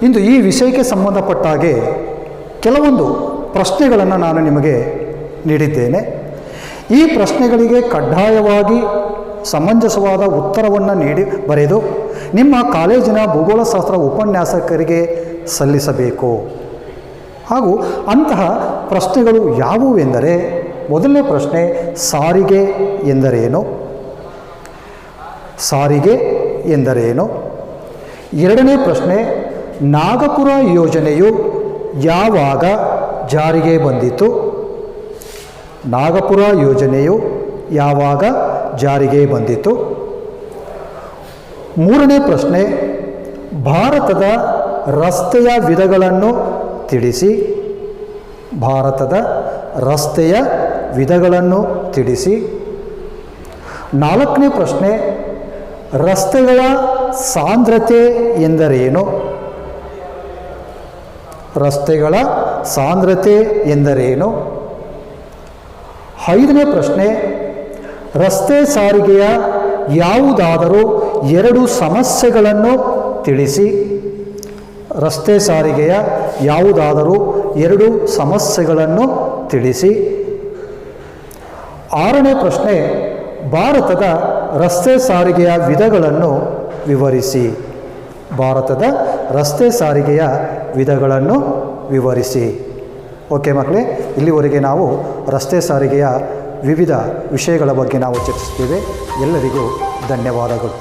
ಇಂದು ಈ ವಿಷಯಕ್ಕೆ ಸಂಬಂಧಪಟ್ಟ ಹಾಗೆ ಕೆಲವೊಂದು ಪ್ರಶ್ನೆಗಳನ್ನು ನಾನು ನಿಮಗೆ ನೀಡಿದ್ದೇನೆ. ಈ ಪ್ರಶ್ನೆಗಳಿಗೆ ಕಡ್ಡಾಯವಾಗಿ ಸಮಂಜಸವಾದ ಉತ್ತರವನ್ನು ಬರೆದು ನಿಮ್ಮ ಕಾಲೇಜಿನ ಭೂಗೋಳಶಾಸ್ತ್ರ ಉಪನ್ಯಾಸಕರಿಗೆ ಸಲ್ಲಿಸಬೇಕು. ಹಾಗೂ ಅಂತಹ ಪ್ರಶ್ನೆಗಳು ಯಾವುವೆಂದರೆ, ಮೊದಲನೇ ಪ್ರಶ್ನೆ ಸಾರಿಗೆ ಎಂದರೇನು, ಸಾರಿಗೆ ಎಂದರೇನು. ಎರಡನೇ ಪ್ರಶ್ನೆ ನಾಗಪುರ ಯೋಜನೆಯು ಯಾವಾಗ ಜಾರಿಗೆ ಬಂದಿತು, ನಾಗಪುರ ಯೋಜನೆಯು ಯಾವಾಗ ಜಾರಿಗೆ ಬಂದಿತು. ಮೂರನೇ ಪ್ರಶ್ನೆ ಭಾರತದ ರಸ್ತೆಯ ವಿಧಗಳನ್ನು ತಿಳಿಸಿ, ಭಾರತದ ರಸ್ತೆಯ ವಿಧಗಳನ್ನು ತಿಳಿಸಿ. 4ನೇ ಪ್ರಶ್ನೆ, ರಸ್ತೆಗಳ ಸಾಂದ್ರತೆ ಎಂದರೇನು? ರಸ್ತೆಗಳ ಸಾಂದ್ರತೆ ಎಂದರೇನು? 5ನೇ ಪ್ರಶ್ನೆ, ರಸ್ತೆ ಸಾರಿಗೆಯ ಯಾವುದಾದರೂ 2 ಸಮಸ್ಯೆಗಳನ್ನು ತಿಳಿಸಿ. ರಸ್ತೆ ಸಾರಿಗೆಯ ಯಾವುದಾದರೂ 2 ಸಮಸ್ಯೆಗಳನ್ನು ತಿಳಿಸಿ. 6ನೇ ಪ್ರಶ್ನೆ, ಭಾರತದ ರಸ್ತೆ ಸಾರಿಗೆಯ ವಿಧಗಳನ್ನು ವಿವರಿಸಿ. ಭಾರತದ ರಸ್ತೆ ಸಾರಿಗೆಯ ವಿಧಗಳನ್ನು ವಿವರಿಸಿ. ಓಕೆ ಮಕ್ಕಳೇ, ಇಲ್ಲಿವರೆಗೆ ನಾವು ರಸ್ತೆ ಸಾರಿಗೆಯ ವಿವಿಧ ವಿಷಯಗಳ ಬಗ್ಗೆ ನಾವು ಚರ್ಚಿಸಿದ್ದೇವೆ. ಎಲ್ಲರಿಗೂ ಧನ್ಯವಾದಗಳು.